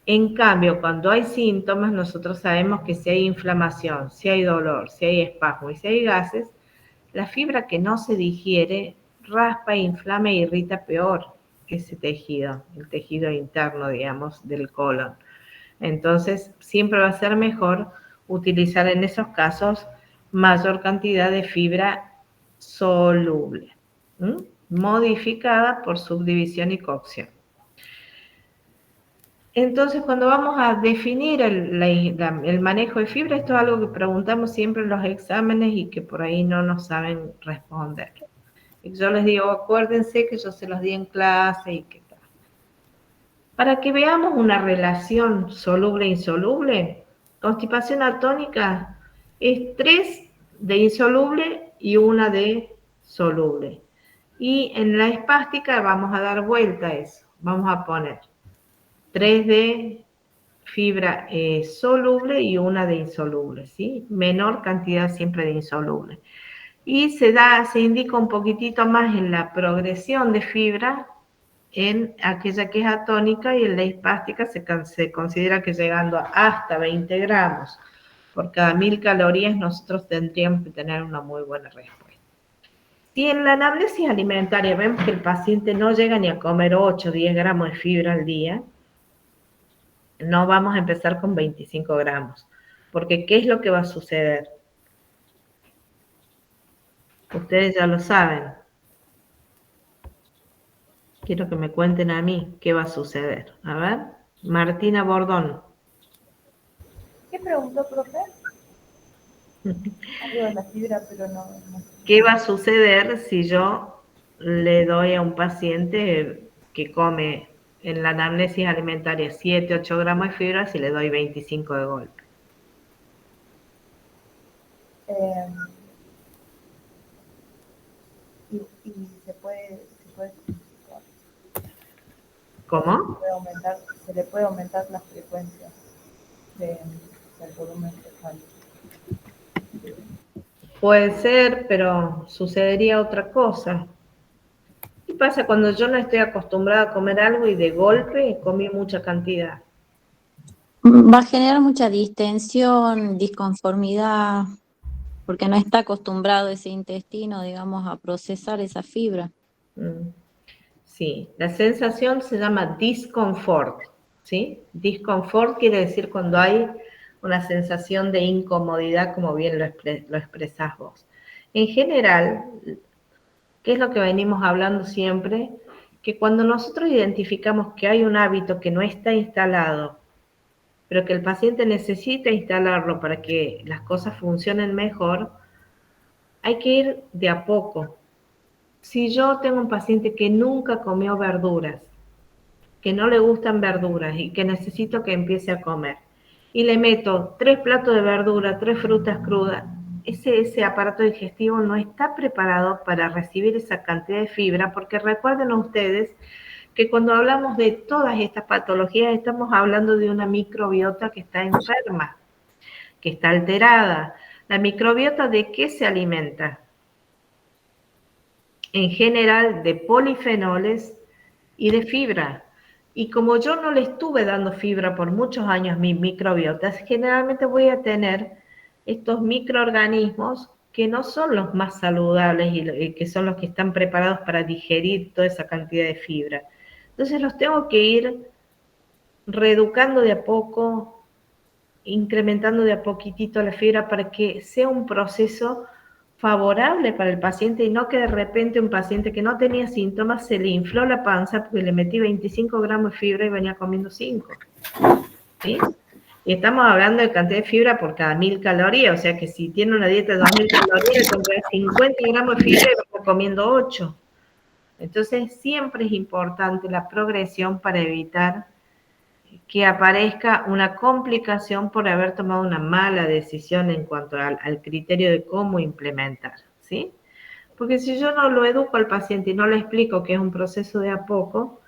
En cambio, cuando hay síntomas, nosotros sabemos que si hay inflamación, si hay dolor, si hay espasmo y si hay gases, la fibra que no se digiere raspa, inflama e irrita peor ese tejido, el tejido interno, digamos, del colon. Entonces, siempre va a ser mejor utilizar en esos casos mayor cantidad de fibra soluble, modificada por subdivisión y cocción. Entonces, cuando vamos a definir el manejo de fibra, esto es algo que preguntamos siempre en los exámenes y que por ahí no nos saben responder. Y yo les digo, acuérdense que yo se los di en clase y que tal. Para que veamos una relación soluble-insoluble, constipación atónica es 3 de insoluble y 1 de soluble. Y en la espástica vamos a dar vuelta a eso. Vamos a poner 3 de fibra soluble y 1 de insoluble, ¿sí? Menor cantidad siempre de insoluble. Y se indica un poquitito más en la progresión de fibra en aquella que es atónica, y en la espástica se considera que llegando hasta 20 gramos por cada 1000 calorías nosotros tendríamos que tener una muy buena respuesta. Si en la anamnesis alimentaria vemos que el paciente no llega ni a comer 8 o 10 gramos de fibra al día, no vamos a empezar con 25 gramos, porque ¿qué es lo que va a suceder? Ustedes ya lo saben. Quiero que me cuenten a mí qué va a suceder. A ver, Martina Bordón. ¿Qué preguntó, profe? Algo de la fibra, pero no. ¿Qué va a suceder si yo le doy a un paciente que come en la anamnesis alimentaria 7, 8 gramos de fibra, si le doy 25 de golpe? Y se puede ¿Cómo? se le puede aumentar las frecuencias del volumen fecal. Puede ser, pero sucedería otra cosa. ¿Qué pasa cuando yo no estoy acostumbrada a comer algo y de golpe comí mucha cantidad? Va a generar mucha distensión, disconformidad, porque no está acostumbrado ese intestino, digamos, a procesar esa fibra. Sí, la sensación se llama disconfort, ¿sí? Disconfort quiere decir cuando hay una sensación de incomodidad, como bien lo expresás vos. En general, ¿Qué es lo que venimos hablando siempre? Que cuando nosotros identificamos que hay un hábito que no está instalado, pero que el paciente necesita instalarlo para que las cosas funcionen mejor, hay que ir de a poco. Si yo tengo un paciente que nunca comió verduras, que no le gustan verduras y que necesito que empiece a comer, y le meto 3 platos de verdura, 3 frutas crudas, ese aparato digestivo no está preparado para recibir esa cantidad de fibra, porque recuerden ustedes que cuando hablamos de todas estas patologías estamos hablando de una microbiota que está enferma, que está alterada. ¿La microbiota de qué se alimenta? En general de polifenoles y de fibra. Y como yo no le estuve dando fibra por muchos años a mis microbiotas, generalmente voy a tener estos microorganismos que no son los más saludables y que son los que están preparados para digerir toda esa cantidad de fibra. Entonces los tengo que ir reeducando de a poco, incrementando de a poquitito la fibra para que sea un proceso favorable para el paciente y no que de repente un paciente que no tenía síntomas se le infló la panza porque le metí 25 gramos de fibra y venía comiendo 5. ¿Sí? Y estamos hablando de cantidad de fibra por cada 1000 calorías, o sea que si tiene una dieta de 2000 calorías, tendrá 50 gramos de fibra y va comiendo 8. Entonces siempre es importante la progresión para evitar que aparezca una complicación por haber tomado una mala decisión en cuanto al criterio de cómo implementar, ¿sí? Porque si yo no lo educo al paciente y no le explico que es un proceso de a poco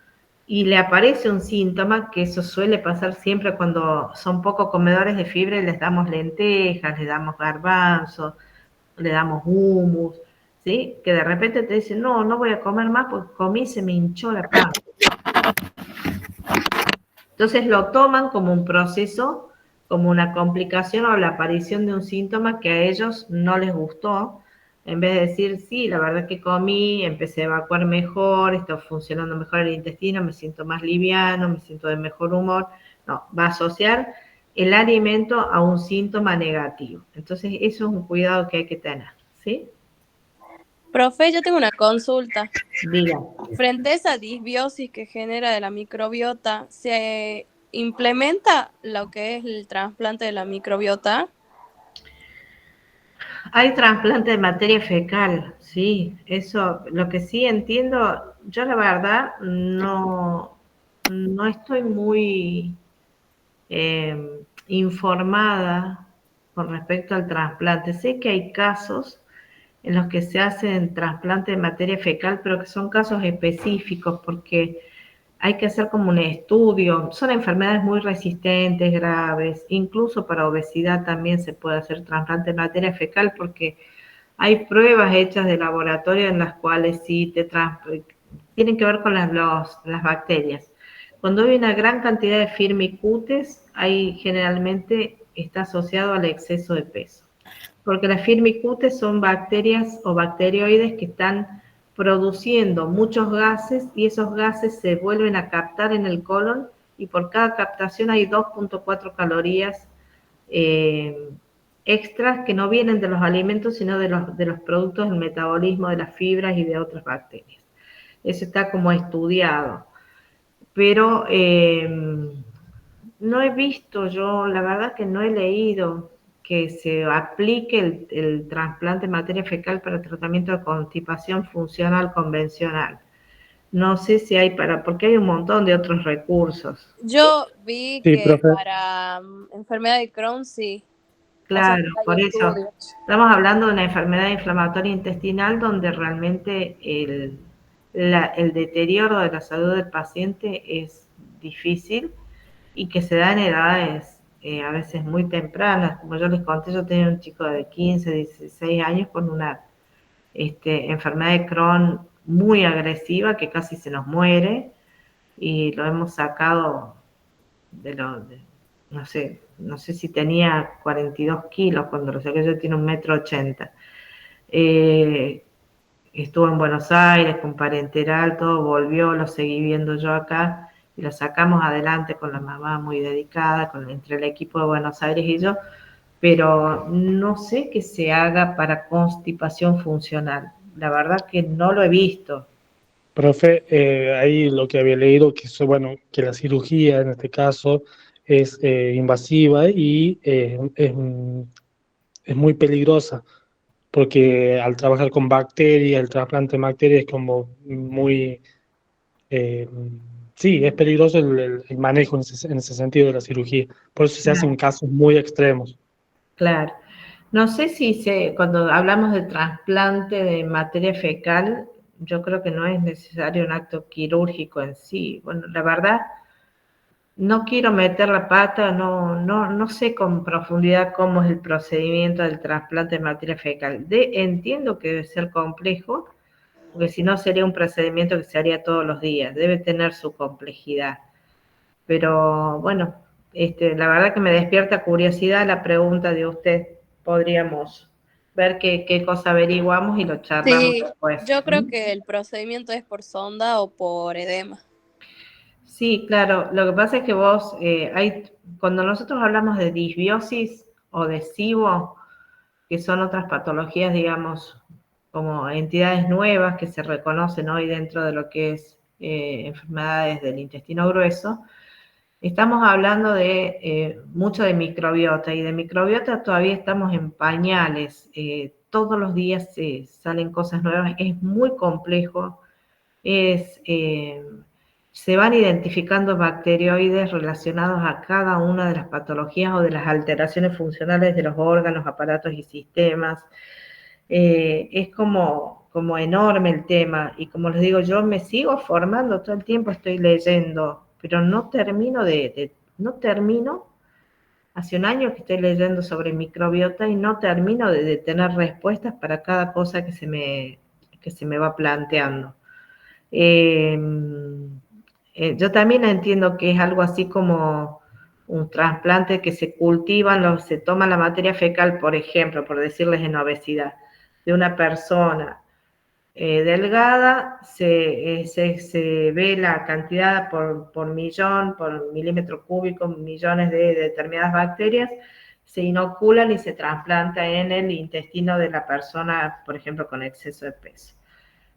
y le aparece un síntoma, que eso suele pasar siempre cuando son poco comedores de fibra y les damos lentejas, les damos garbanzos, le damos hummus, ¿sí? Que de repente te dicen, no, no voy a comer más porque comí y se me hinchó la panza. Entonces lo toman como un proceso, como una complicación o la aparición de un síntoma que a ellos no les gustó, en vez de decir, sí, la verdad que comí, empecé a evacuar mejor, está funcionando mejor el intestino, me siento más liviano, me siento de mejor humor. No, va a asociar el alimento a un síntoma negativo. Entonces eso es un cuidado que hay que tener, ¿sí? Profe, yo tengo una consulta. Diga. Frente a esa disbiosis que genera de la microbiota, ¿se implementa lo que es el trasplante de la microbiota? Hay trasplante de materia fecal, sí, eso, lo que sí entiendo, yo la verdad no estoy muy informada con respecto al trasplante. Sé que hay casos en los que se hacen trasplante de materia fecal, pero que son casos específicos porque hay que hacer como un estudio. Son enfermedades muy resistentes, graves. Incluso para obesidad también se puede hacer trasplante de materia fecal porque hay pruebas hechas de laboratorio en las cuales sí tienen que ver con las bacterias. Cuando hay una gran cantidad de firmicutes, ahí generalmente está asociado al exceso de peso. Porque las firmicutes son bacterias o bacterioides que están produciendo muchos gases y esos gases se vuelven a captar en el colon y por cada captación hay 2.4 calorías extras que no vienen de los alimentos sino de los productos del metabolismo de las fibras y de otras bacterias. Eso está como estudiado. Pero no he visto, yo la verdad que no he leído que se aplique el trasplante de materia fecal para tratamiento de constipación funcional convencional. No sé si hay porque hay un montón de otros recursos. Yo vi Sí, que profe. para enfermedad de Crohn sí. Claro, O sea, por hay eso estudios. estamos hablando de una enfermedad inflamatoria intestinal donde realmente el deterioro de la salud del paciente es difícil y que se da en edades a veces muy tempranas. Como yo les conté, yo tenía un chico de 15, 16 años con una enfermedad de Crohn muy agresiva que casi se nos muere y lo hemos sacado no sé si tenía 42 kilos cuando lo saqué, yo tiene 1,80 m. Estuvo en Buenos Aires con parenteral, todo volvió, lo seguí viendo yo acá y lo sacamos adelante con la mamá muy dedicada, entre el equipo de Buenos Aires y yo, pero no sé qué se haga para constipación funcional. la verdad que no lo he visto. Profe, ahí lo que había leído, que, bueno, que la cirugía en este caso es invasiva y es muy peligrosa, porque al trabajar con bacterias, el trasplante de bacterias es como muy, eh, sí, es peligroso el manejo en ese sentido de la cirugía. Por eso se hacen casos muy extremos. Claro. No sé si cuando hablamos de trasplante de materia fecal, yo creo que no es necesario un acto quirúrgico en sí. Bueno, la verdad, no quiero meter la pata, no sé con profundidad cómo es el procedimiento del trasplante de materia fecal. Entiendo que debe ser complejo, porque si no sería un procedimiento que se haría todos los días, debe tener su complejidad. Pero bueno, la verdad que me despierta curiosidad la pregunta de usted. Podríamos ver qué cosa averiguamos y lo charlamos Sí, después. yo creo que el procedimiento es por sonda o por edema. Sí, claro. Lo que pasa es que vos, cuando nosotros hablamos de disbiosis o de SIBO, que son otras patologías, digamos, como entidades nuevas que se reconocen hoy dentro de lo que es enfermedades del intestino grueso, estamos hablando de mucho de microbiota, y de microbiota todavía estamos en pañales. Todos los días salen cosas nuevas, es muy complejo, se van identificando bacterioides relacionados a cada una de las patologías o de las alteraciones funcionales de los órganos, aparatos y sistemas. Es como enorme el tema, y como les digo, yo me sigo formando todo el tiempo, estoy leyendo, pero no termino hace un año que estoy leyendo sobre microbiota y no termino de tener respuestas para cada cosa que se me va planteando. Yo también entiendo que es algo así como un trasplante que se cultivan, se toma la materia fecal, por ejemplo, por decirles en obesidad, de una persona delgada, se ve la cantidad por millón, por milímetro cúbico, millones de determinadas bacterias, se inoculan y se trasplanta en el intestino de la persona, por ejemplo, con exceso de peso.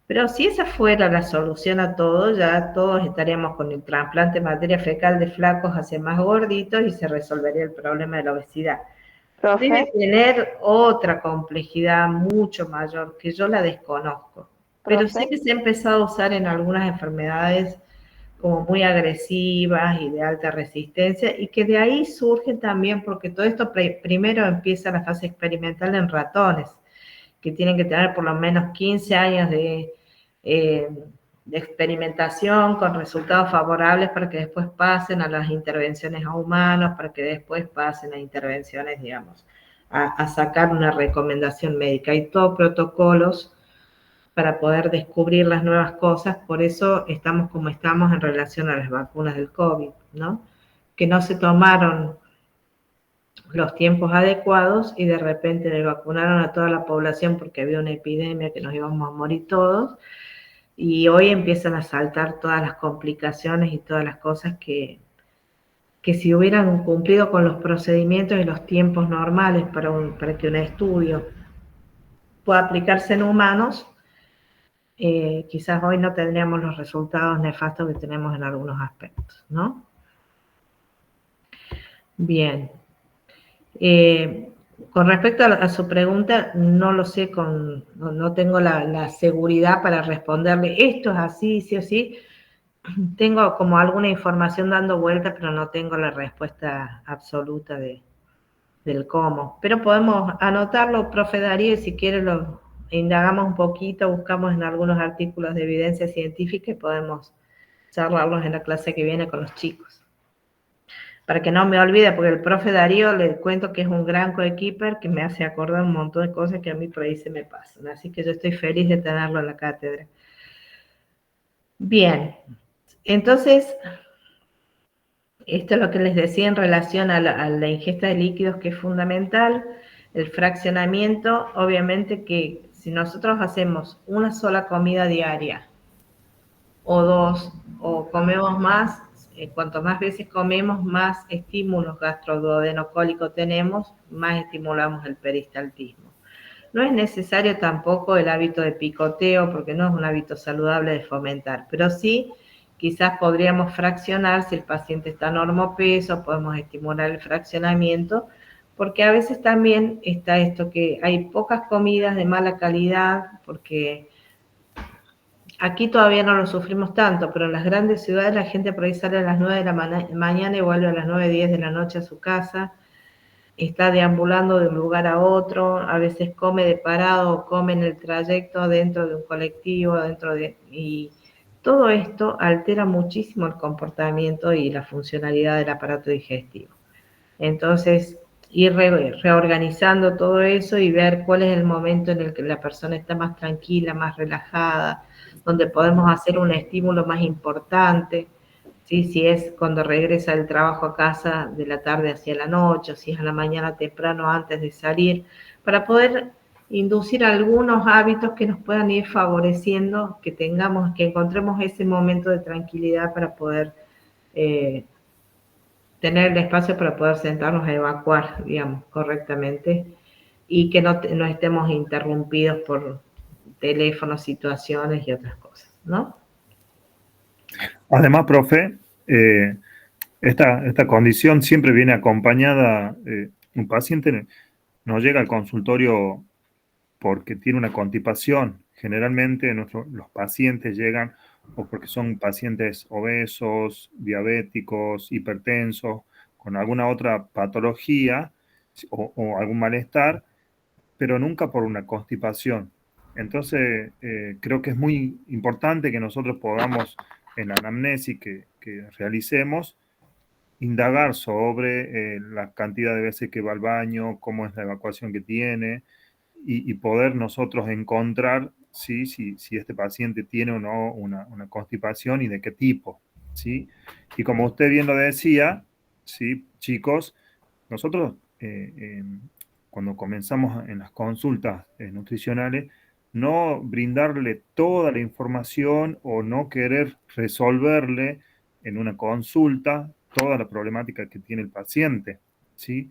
Pero si esa fuera la solución a todo, ya todos estaríamos con el trasplante de materia fecal de flacos hacia más gorditos y se resolvería el problema de la obesidad. Debe tener otra complejidad mucho mayor que yo la desconozco. Pero sé que se ha empezado a usar en algunas enfermedades como muy agresivas y de alta resistencia, y que de ahí surge también, porque todo esto primero empieza la fase experimental en ratones, que tienen que tener por lo menos 15 años de experimentación con resultados favorables para que después pasen a las intervenciones a humanos, para que después pasen a intervenciones, digamos, a sacar una recomendación médica. Hay todos protocolos para poder descubrir las nuevas cosas, por eso estamos como estamos en relación a las vacunas del COVID, ¿no? Que no se tomaron los tiempos adecuados y de repente le vacunaron a toda la población porque había una epidemia que nos íbamos a morir todos, y hoy empiezan a saltar todas las complicaciones y todas las cosas que si hubieran cumplido con los procedimientos y los tiempos normales para que un estudio pueda aplicarse en humanos, quizás hoy no tendríamos los resultados nefastos que tenemos en algunos aspectos, ¿no? Bien. Con respecto a su pregunta, no lo sé, no tengo la seguridad para responderle, esto es así, sí o sí. Tengo como alguna información dando vuelta, pero no tengo la respuesta absoluta del cómo. Pero podemos anotarlo, profe Darío, si quiere lo indagamos un poquito, buscamos en algunos artículos de evidencia científica y podemos charlarlos en la clase que viene con los chicos. Para que no me olvide, porque el profe Darío, le cuento que es un gran coequiper que me hace acordar un montón de cosas que a mí por ahí se me pasan. Así que yo estoy feliz de tenerlo en la cátedra. Bien, entonces, esto es lo que les decía en relación a la ingesta de líquidos, que es fundamental. El fraccionamiento, obviamente que si nosotros hacemos una sola comida diaria, o dos, o comemos más, cuanto más veces comemos, más estímulos gastroduodenocólicos tenemos, más estimulamos el peristaltismo. No es necesario tampoco el hábito de picoteo, porque no es un hábito saludable de fomentar, pero sí quizás podríamos fraccionar, si el paciente está normopeso, podemos estimular el fraccionamiento, porque a veces también está esto que hay pocas comidas de mala calidad, porque aquí todavía no lo sufrimos tanto, pero en las grandes ciudades la gente por ahí sale a las 9 de la mañana y vuelve a las 9, 10 de la noche a su casa, está deambulando de un lugar a otro, a veces come de parado o come en el trayecto dentro de un colectivo, y todo esto altera muchísimo el comportamiento y la funcionalidad del aparato digestivo. Entonces, ir reorganizando todo eso y ver cuál es el momento en el que la persona está más tranquila, más relajada, donde podemos hacer un estímulo más importante, ¿sí? Si es cuando regresa del trabajo a casa de la tarde hacia la noche, o si es a la mañana temprano antes de salir, para poder inducir algunos hábitos que nos puedan ir favoreciendo, que encontremos ese momento de tranquilidad para poder tener el espacio para poder sentarnos a evacuar, digamos, correctamente, y que no estemos interrumpidos por teléfonos, situaciones y otras cosas, ¿no? Además, profe, esta condición siempre viene acompañada, un paciente no llega al consultorio porque tiene una constipación. Generalmente los pacientes llegan o porque son pacientes obesos, diabéticos, hipertensos, con alguna otra patología o algún malestar, pero nunca por una constipación. Entonces, creo que es muy importante que nosotros podamos, en la anamnesis que realicemos, indagar sobre la cantidad de veces que va al baño, cómo es la evacuación que tiene, y poder nosotros encontrar si este paciente tiene o no una constipación y de qué tipo, ¿sí? Y como usted bien lo decía, ¿sí, chicos? Nosotros, cuando comenzamos en las consultas nutricionales, no brindarle toda la información o no querer resolverle en una consulta toda la problemática que tiene el paciente, ¿sí?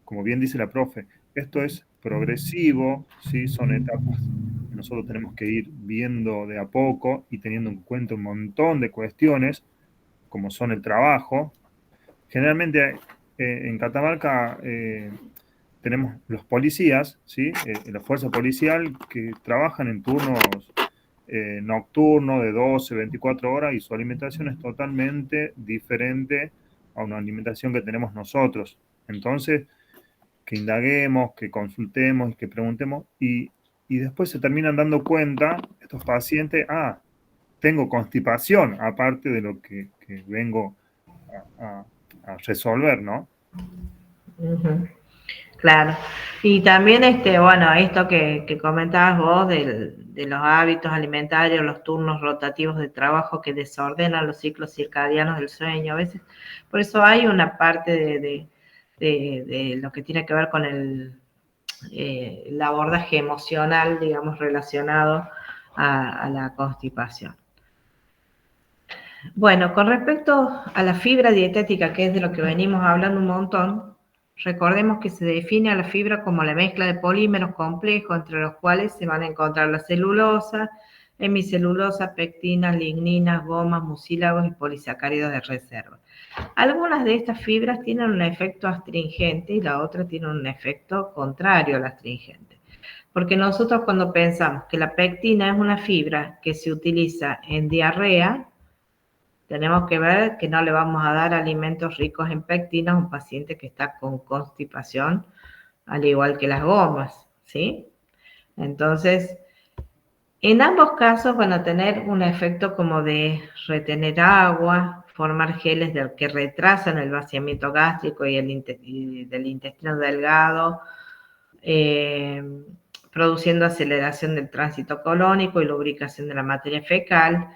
Como bien dice la profe, esto es progresivo, ¿sí? Son etapas que nosotros tenemos que ir viendo de a poco y teniendo en cuenta un montón de cuestiones, como son el trabajo. Generalmente en Catamarca tenemos los policías, ¿sí? La fuerza policial que trabajan en turnos nocturnos de 12, 24 horas y su alimentación es totalmente diferente a una alimentación que tenemos nosotros. Entonces, que indaguemos, que consultemos, que preguntemos y después se terminan dando cuenta estos pacientes, tengo constipación, aparte de lo que vengo a resolver, ¿no? Uh-huh. Claro. Y también, bueno, esto que comentabas vos de los hábitos alimentarios, los turnos rotativos de trabajo que desordenan los ciclos circadianos del sueño a veces. Por eso hay una parte de lo que tiene que ver con el abordaje emocional, digamos, relacionado a la constipación. Bueno, con respecto a la fibra dietética, que es de lo que venimos hablando un montón, recordemos que se define a la fibra como la mezcla de polímeros complejos entre los cuales se van a encontrar la celulosa, hemicelulosa, pectinas, ligninas, gomas, mucílagos y polisacáridos de reserva. Algunas de estas fibras tienen un efecto astringente y la otra tiene un efecto contrario al astringente. Porque nosotros cuando pensamos que la pectina es una fibra que se utiliza en diarrea, tenemos que ver que no le vamos a dar alimentos ricos en pectina a un paciente que está con constipación, al igual que las gomas, ¿sí? Entonces, en ambos casos van a tener un efecto como de retener agua, formar geles que retrasan el vaciamiento gástrico y del intestino delgado, produciendo aceleración del tránsito colónico y lubricación de la materia fecal.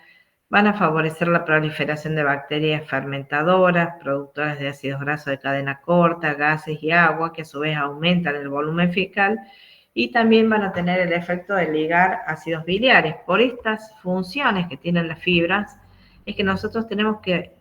Van a favorecer la proliferación de bacterias fermentadoras, productoras de ácidos grasos de cadena corta, gases y agua, que a su vez aumentan el volumen fecal, y también van a tener el efecto de ligar ácidos biliares. Por estas funciones que tienen las fibras, es que nosotros tenemos que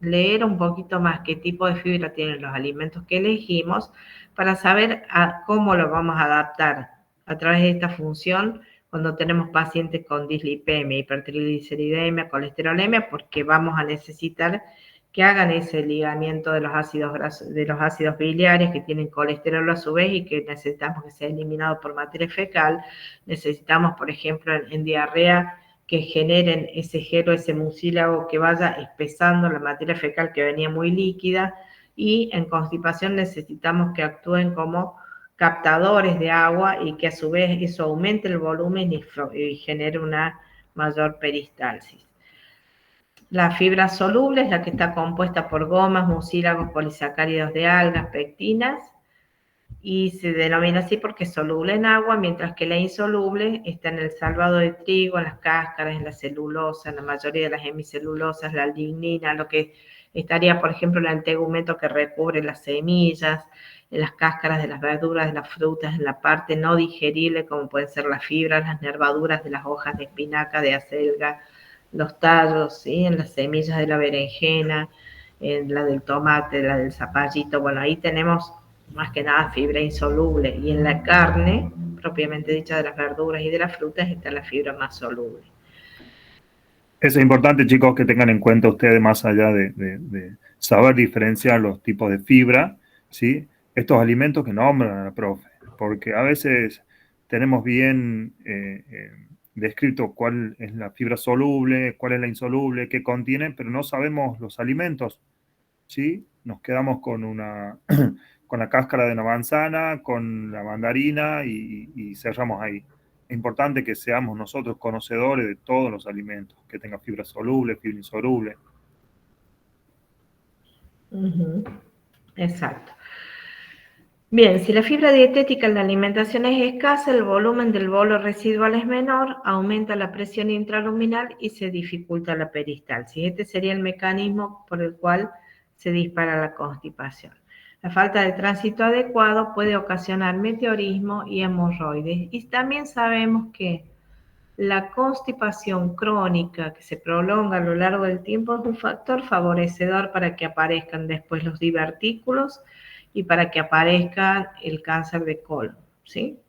leer un poquito más qué tipo de fibra tienen los alimentos que elegimos para saber cómo lo vamos a adaptar a través de esta función cuando tenemos pacientes con dislipemia, hipertrigliceridemia, colesterolemia, porque vamos a necesitar que hagan ese ligamiento de los ácidos grasos, de los ácidos biliares que tienen colesterol a su vez y que necesitamos que sea eliminado por materia fecal. Necesitamos, por ejemplo, en diarrea, que generen ese gel o ese mucílago que vaya espesando la materia fecal que venía muy líquida, y en constipación necesitamos que actúen como captadores de agua y que a su vez eso aumente el volumen y genere una mayor peristalsis. La fibra soluble es la que está compuesta por gomas, mucílagos, polisacáridos de algas, pectinas, y se denomina así porque es soluble en agua, mientras que la insoluble está en el salvado de trigo, en las cáscaras, en la celulosa, en la mayoría de las hemicelulosas, la lignina, lo que estaría, por ejemplo, en el tegumeto que recubre las semillas, en las cáscaras de las verduras, de las frutas, en la parte no digerible, como pueden ser las fibras, las nervaduras de las hojas de espinaca, de acelga, los tallos, ¿sí? En las semillas de la berenjena, en la del tomate, la del zapallito. Bueno, ahí tenemos más que nada fibra insoluble, y en la carne, propiamente dicha, de las verduras y de las frutas, está la fibra más soluble. Eso es importante, chicos, que tengan en cuenta ustedes, más allá de saber diferenciar los tipos de fibra, ¿sí? Estos alimentos que nombran a la profe, porque a veces tenemos bien descrito cuál es la fibra soluble, cuál es la insoluble, qué contienen, pero no sabemos los alimentos, ¿sí? Nos quedamos con con la cáscara de una manzana, con la mandarina y cerramos ahí. Es importante que seamos nosotros conocedores de todos los alimentos, que tengan fibra soluble, fibra insoluble. Exacto. Bien, si la fibra dietética en la alimentación es escasa, el volumen del bolo residual es menor, aumenta la presión intraluminal y se dificulta la peristalsis. Este sería el mecanismo por el cual se dispara la constipación. La falta de tránsito adecuado puede ocasionar meteorismo y hemorroides. Y también sabemos que la constipación crónica que se prolonga a lo largo del tiempo es un factor favorecedor para que aparezcan después los divertículos y para que aparezca el cáncer de colon, ¿sí?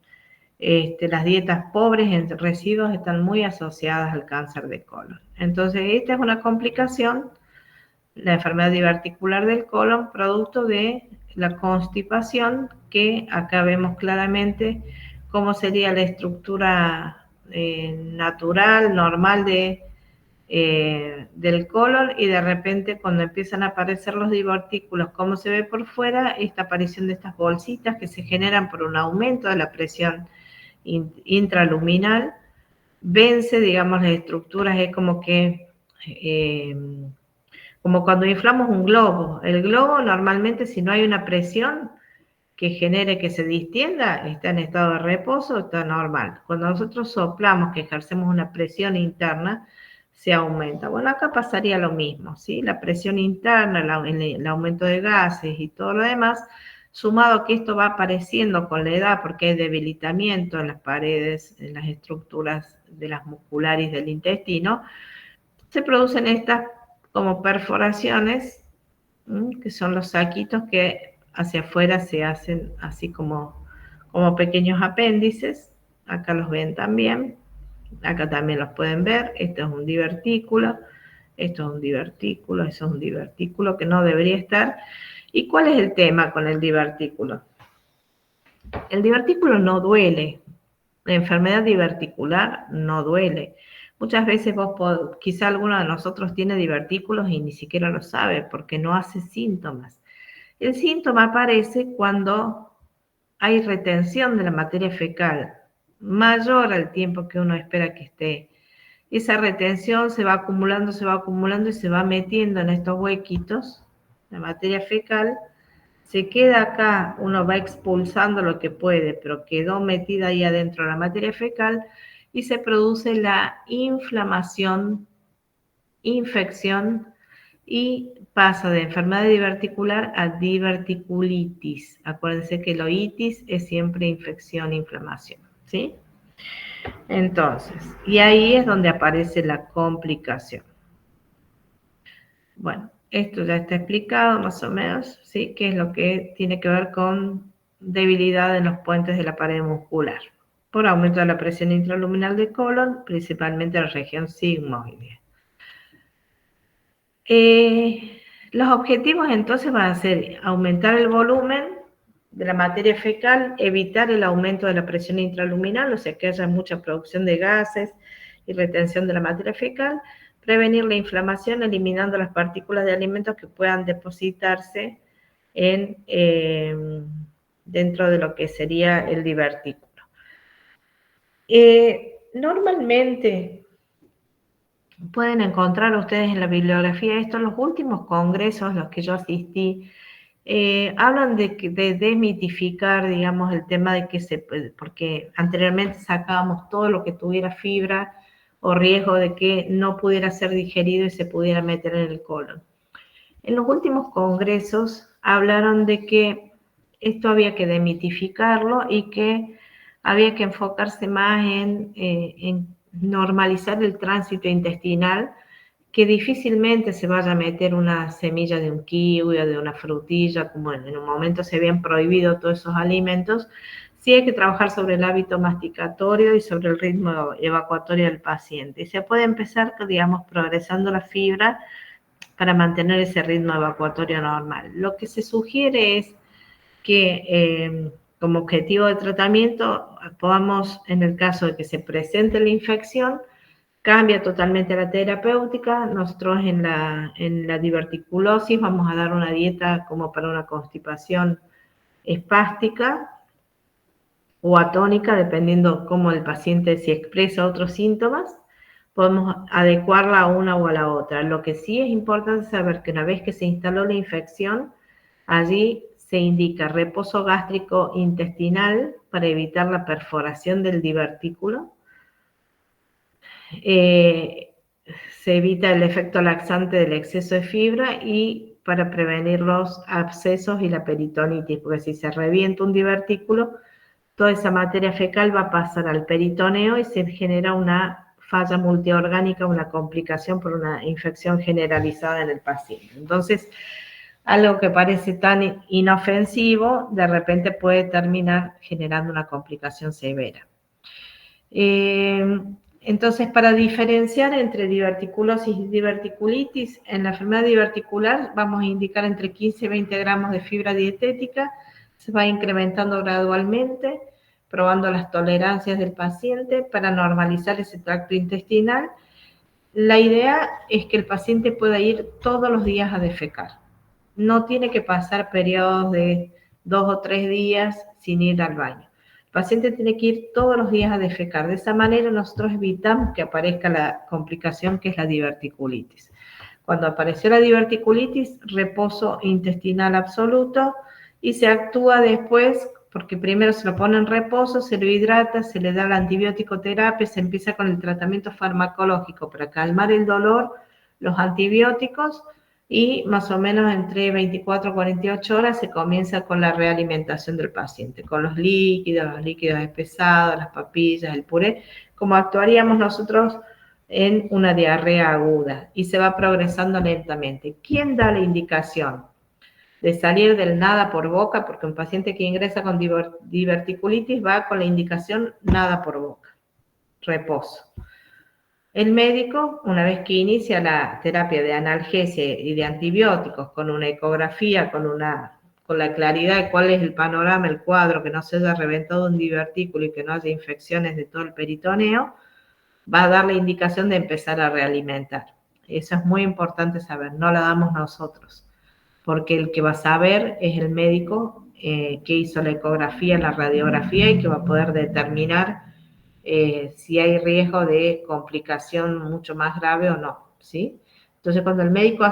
Las dietas pobres en residuos están muy asociadas al cáncer de colon. Entonces, esta es una complicación, la enfermedad diverticular del colon, producto de la constipación, que acá vemos claramente cómo sería la estructura natural, normal del colon, y de repente cuando empiezan a aparecer los divertículos, como se ve por fuera, esta aparición de estas bolsitas que se generan por un aumento de la presión intraluminal, vence, digamos, las estructuras. Es como que como cuando inflamos un globo. El globo normalmente, si no hay una presión que genere que se distienda, está en estado de reposo, está normal. Cuando nosotros soplamos, que ejercemos una presión interna, se aumenta. Bueno, acá pasaría lo mismo, ¿sí? La presión interna, el aumento de gases y todo lo demás, sumado a que esto va apareciendo con la edad, porque hay debilitamiento en las paredes, en las estructuras de las musculares del intestino, se producen estas como perforaciones, que son los saquitos que hacia afuera se hacen así como pequeños apéndices. Acá los ven también, acá también los pueden ver. Esto es un divertículo, esto es un divertículo, eso es un divertículo que no debería estar. ¿Y cuál es el tema con el divertículo? El divertículo no duele, la enfermedad diverticular no duele. Muchas veces quizá alguno de nosotros tiene divertículos y ni siquiera lo sabe porque no hace síntomas. El síntoma aparece cuando hay retención de la materia fecal mayor al tiempo que uno espera que esté. Esa retención se va acumulando y se va metiendo en estos huequitos. La materia fecal se queda acá, uno va expulsando lo que puede, pero quedó metida ahí adentro la materia fecal, y se produce la inflamación, infección, y pasa de enfermedad diverticular a diverticulitis. Acuérdense que la itis es siempre infección, inflamación, ¿sí? Entonces, y ahí es donde aparece la complicación. Bueno, esto ya está explicado más o menos, ¿sí? Que es lo que tiene que ver con debilidad en los puentes de la pared muscular. por aumento de la presión intraluminal del colon, principalmente en la región sigmoide. Los objetivos entonces van a ser aumentar el volumen de la materia fecal, evitar el aumento de la presión intraluminal, o sea que haya mucha producción de gases y retención de la materia fecal, prevenir la inflamación eliminando las partículas de alimentos que puedan depositarse dentro de lo que sería el divertículo. Normalmente pueden encontrar ustedes en la bibliografía esto, los últimos congresos, los que yo asistí, hablan de desmitificar, digamos, el tema de que porque anteriormente sacábamos todo lo que tuviera fibra o riesgo de que no pudiera ser digerido y se pudiera meter en el colon. En los últimos congresos hablaron de que esto había que demitificarlo y que había que enfocarse más en normalizar el tránsito intestinal, que difícilmente se vaya a meter una semilla de un kiwi o de una frutilla, como en un momento se habían prohibido todos esos alimentos. Sí hay que trabajar sobre el hábito masticatorio y sobre el ritmo evacuatorio del paciente. Y se puede empezar, digamos, progresando la fibra para mantener ese ritmo evacuatorio normal. Lo que se sugiere es que como objetivo de tratamiento podamos, en el caso de que se presente la infección, cambia totalmente la terapéutica. Nosotros en la diverticulosis vamos a dar una dieta como para una constipación espástica o atónica, dependiendo cómo el paciente si expresa otros síntomas. Podemos adecuarla a una o a la otra. Lo que sí es importante saber que una vez que se instaló la infección, allí se indica reposo gástrico intestinal para evitar la perforación del divertículo. Se evita el efecto laxante del exceso de fibra y para prevenir los abscesos y la peritonitis, porque si se revienta un divertículo, toda esa materia fecal va a pasar al peritoneo y se genera una falla multiorgánica, una complicación por una infección generalizada en el paciente. Entonces, algo que parece tan inofensivo, de repente puede terminar generando una complicación severa. Entonces, para diferenciar entre diverticulosis y diverticulitis, en la enfermedad diverticular vamos a indicar entre 15 y 20 gramos de fibra dietética, se va incrementando gradualmente, probando las tolerancias del paciente para normalizar ese tracto intestinal. La idea es que el paciente pueda ir todos los días a defecar. No tiene que pasar periodos de 2 o 3 días sin ir al baño. El paciente tiene que ir todos los días a defecar. De esa manera nosotros evitamos que aparezca la complicación que es la diverticulitis. Cuando apareció la diverticulitis, reposo intestinal absoluto y se actúa después, porque primero se lo pone en reposo, se lo hidrata, se le da la antibiótico terapia, se empieza con el tratamiento farmacológico para calmar el dolor, los antibióticos, y más o menos entre 24 a 48 horas se comienza con la realimentación del paciente, con los líquidos espesados, las papillas, el puré, como actuaríamos nosotros en una diarrea aguda, y se va progresando lentamente. ¿Quién da la indicación de salir del nada por boca? Porque un paciente que ingresa con diverticulitis va con la indicación nada por boca, reposo. El médico, una vez que inicia la terapia de analgesia y de antibióticos con una ecografía, con la claridad de cuál es el panorama, el cuadro, que no se haya reventado un divertículo y que no haya infecciones de todo el peritoneo, va a dar la indicación de empezar a realimentar. Eso es muy importante saber, no la damos nosotros, porque el que va a saber es el médico que hizo la ecografía, la radiografía y que va a poder determinar si hay riesgo de complicación mucho más grave o no, ¿sí? Entonces, cuando el médico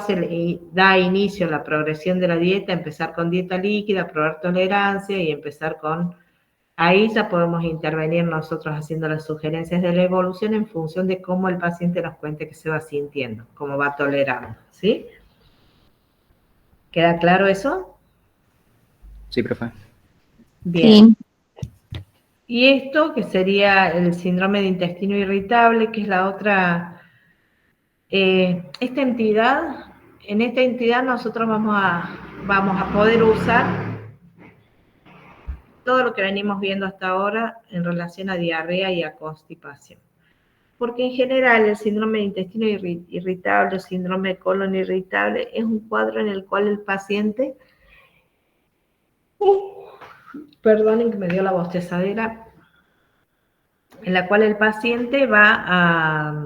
da inicio a la progresión de la dieta, empezar con dieta líquida, probar tolerancia y empezar con... Ahí ya podemos intervenir nosotros haciendo las sugerencias de la evolución en función de cómo el paciente nos cuente que se va sintiendo, cómo va tolerando, ¿sí? ¿Queda claro eso? Sí, profe. Bien. Sí. Y esto, que sería el síndrome de intestino irritable, que es la otra, en esta entidad nosotros vamos a poder usar todo lo que venimos viendo hasta ahora en relación a diarrea y a constipación. Porque en general el síndrome de intestino irritable, el síndrome de colon irritable, es un cuadro en el cual el paciente, perdonen que me dio la bostezadera, en la cual el paciente va a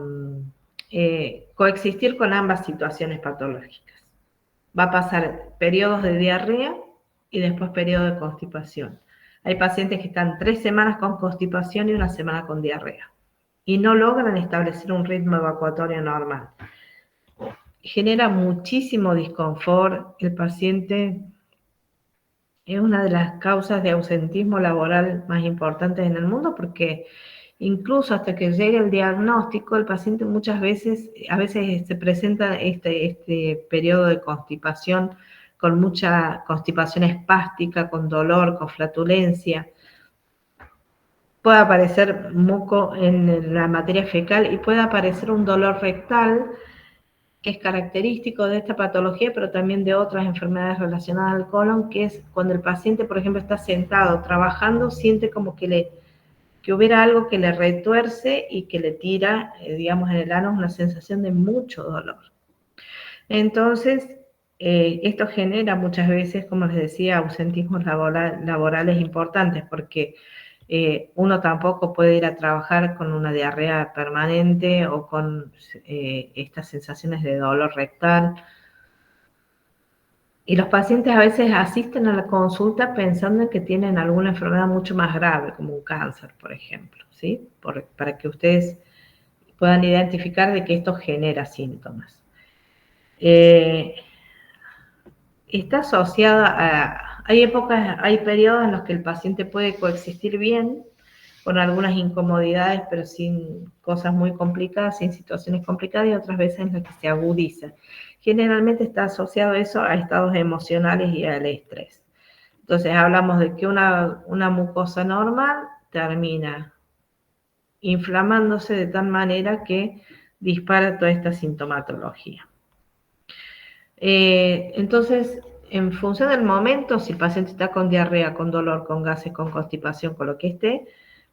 coexistir con ambas situaciones patológicas. Va a pasar periodos de diarrea y después periodos de constipación. Hay pacientes que están 3 semanas con constipación y 1 semana con diarrea y no logran establecer un ritmo evacuatorio normal. Genera muchísimo disconfort. El paciente es una de las causas de ausentismo laboral más importantes en el mundo, porque incluso hasta que llegue el diagnóstico, el paciente muchas veces, a veces se presenta este periodo de constipación con mucha constipación espástica, con dolor, con flatulencia. Puede aparecer moco en la materia fecal y puede aparecer un dolor rectal que es característico de esta patología, pero también de otras enfermedades relacionadas al colon, que es cuando el paciente, por ejemplo, está sentado trabajando, siente como que hubiera algo que le retuerce y que le tira, digamos, en el ano, una sensación de mucho dolor. Entonces, esto genera muchas veces, como les decía, ausentismos laborales importantes, porque uno tampoco puede ir a trabajar con una diarrea permanente o con estas sensaciones de dolor rectal. Y los pacientes a veces asisten a la consulta pensando en que tienen alguna enfermedad mucho más grave, como un cáncer, por ejemplo, ¿sí? Para que ustedes puedan identificar de que esto genera síntomas. Está asociada a... hay periodos en los que el paciente puede coexistir bien, con algunas incomodidades, pero sin cosas muy complicadas, sin situaciones complicadas, y otras veces en las que se agudiza. Generalmente está asociado eso a estados emocionales y al estrés. Entonces hablamos de que una mucosa normal termina inflamándose de tal manera que dispara toda esta sintomatología. Entonces, en función del momento, si el paciente está con diarrea, con dolor, con gases, con constipación, con lo que esté,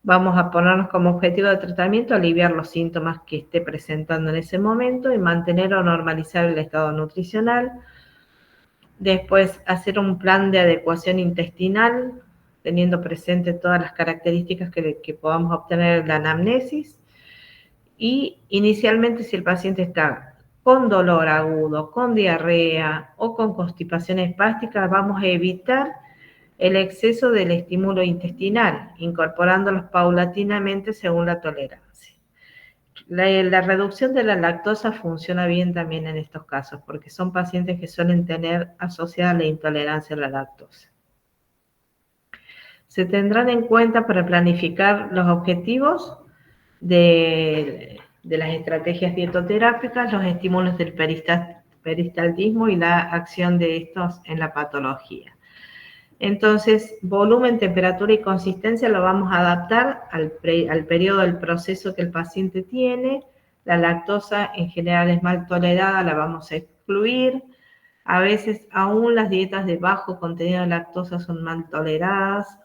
vamos a ponernos como objetivo de tratamiento aliviar los síntomas que esté presentando en ese momento y mantener o normalizar el estado nutricional. Después, hacer un plan de adecuación intestinal, teniendo presente todas las características que podamos obtener en la anamnesis. Y inicialmente, si el paciente está con dolor agudo, con diarrea o con constipación espástica, vamos a evitar el exceso del estímulo intestinal, incorporándolos paulatinamente según la tolerancia. La reducción de la lactosa funciona bien también en estos casos, porque son pacientes que suelen tener asociada la intolerancia a la lactosa. Se tendrán en cuenta para planificar los objetivos de las estrategias dietoterápicas, los estímulos del peristaltismo y la acción de estos en la patología. Entonces, volumen, temperatura y consistencia lo vamos a adaptar al periodo del proceso que el paciente tiene. La lactosa en general es mal tolerada, la vamos a excluir. A veces aún las dietas de bajo contenido de lactosa son mal toleradas.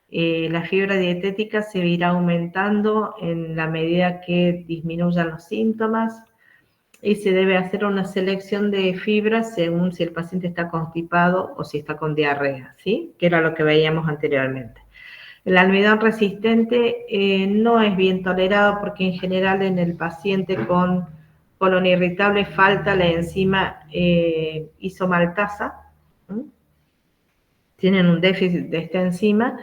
La fibra dietética se irá aumentando en la medida que disminuyan los síntomas y se debe hacer una selección de fibras según si el paciente está constipado o si está con diarrea, ¿sí? Que era lo que veíamos anteriormente. El almidón resistente no es bien tolerado porque en general en el paciente con colon irritable falta la enzima isomaltasa, ¿sí? Tienen un déficit de esta enzima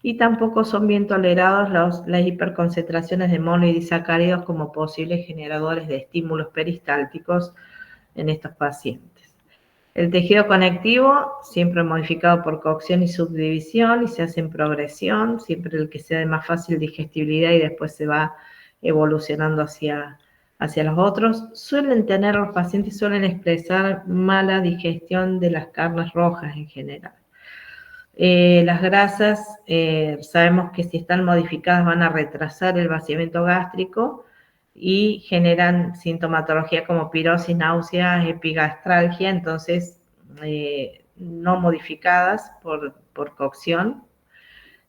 y tampoco son bien tolerados las hiperconcentraciones de monoidisacáridos como posibles generadores de estímulos peristálticos en estos pacientes. El tejido conectivo, siempre modificado por cocción y subdivisión, y se hace en progresión, siempre el que sea de más fácil digestibilidad y después se va evolucionando hacia los otros. Los pacientes suelen expresar mala digestión de las carnes rojas en general. Las grasas, sabemos que si están modificadas van a retrasar el vaciamiento gástrico y generan sintomatología como pirosis, náuseas, epigastralgia, entonces no modificadas por cocción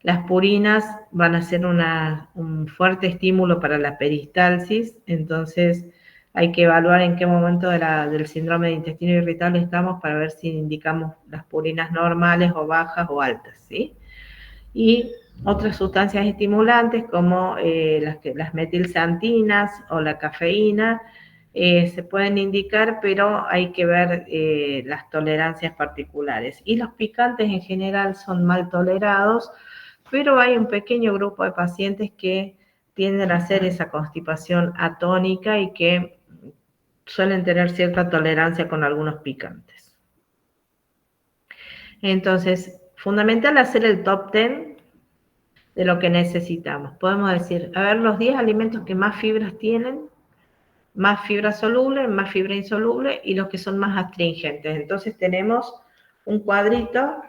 Las purinas van a ser un fuerte estímulo para la peristalsis, entonces hay que evaluar en qué momento del síndrome de intestino irritable estamos para ver si indicamos las purinas normales o bajas o altas, ¿sí? Y otras sustancias estimulantes como las metilxantinas o la cafeína se pueden indicar, pero hay que ver las tolerancias particulares. Y los picantes en general son mal tolerados, pero hay un pequeño grupo de pacientes que tienden a hacer esa constipación atónica y que suelen tener cierta tolerancia con algunos picantes. Entonces, fundamental hacer el top 10 de lo que necesitamos. Podemos decir, a ver, los 10 alimentos que más fibras tienen, más fibra soluble, más fibra insoluble y los que son más astringentes. Entonces tenemos un cuadrito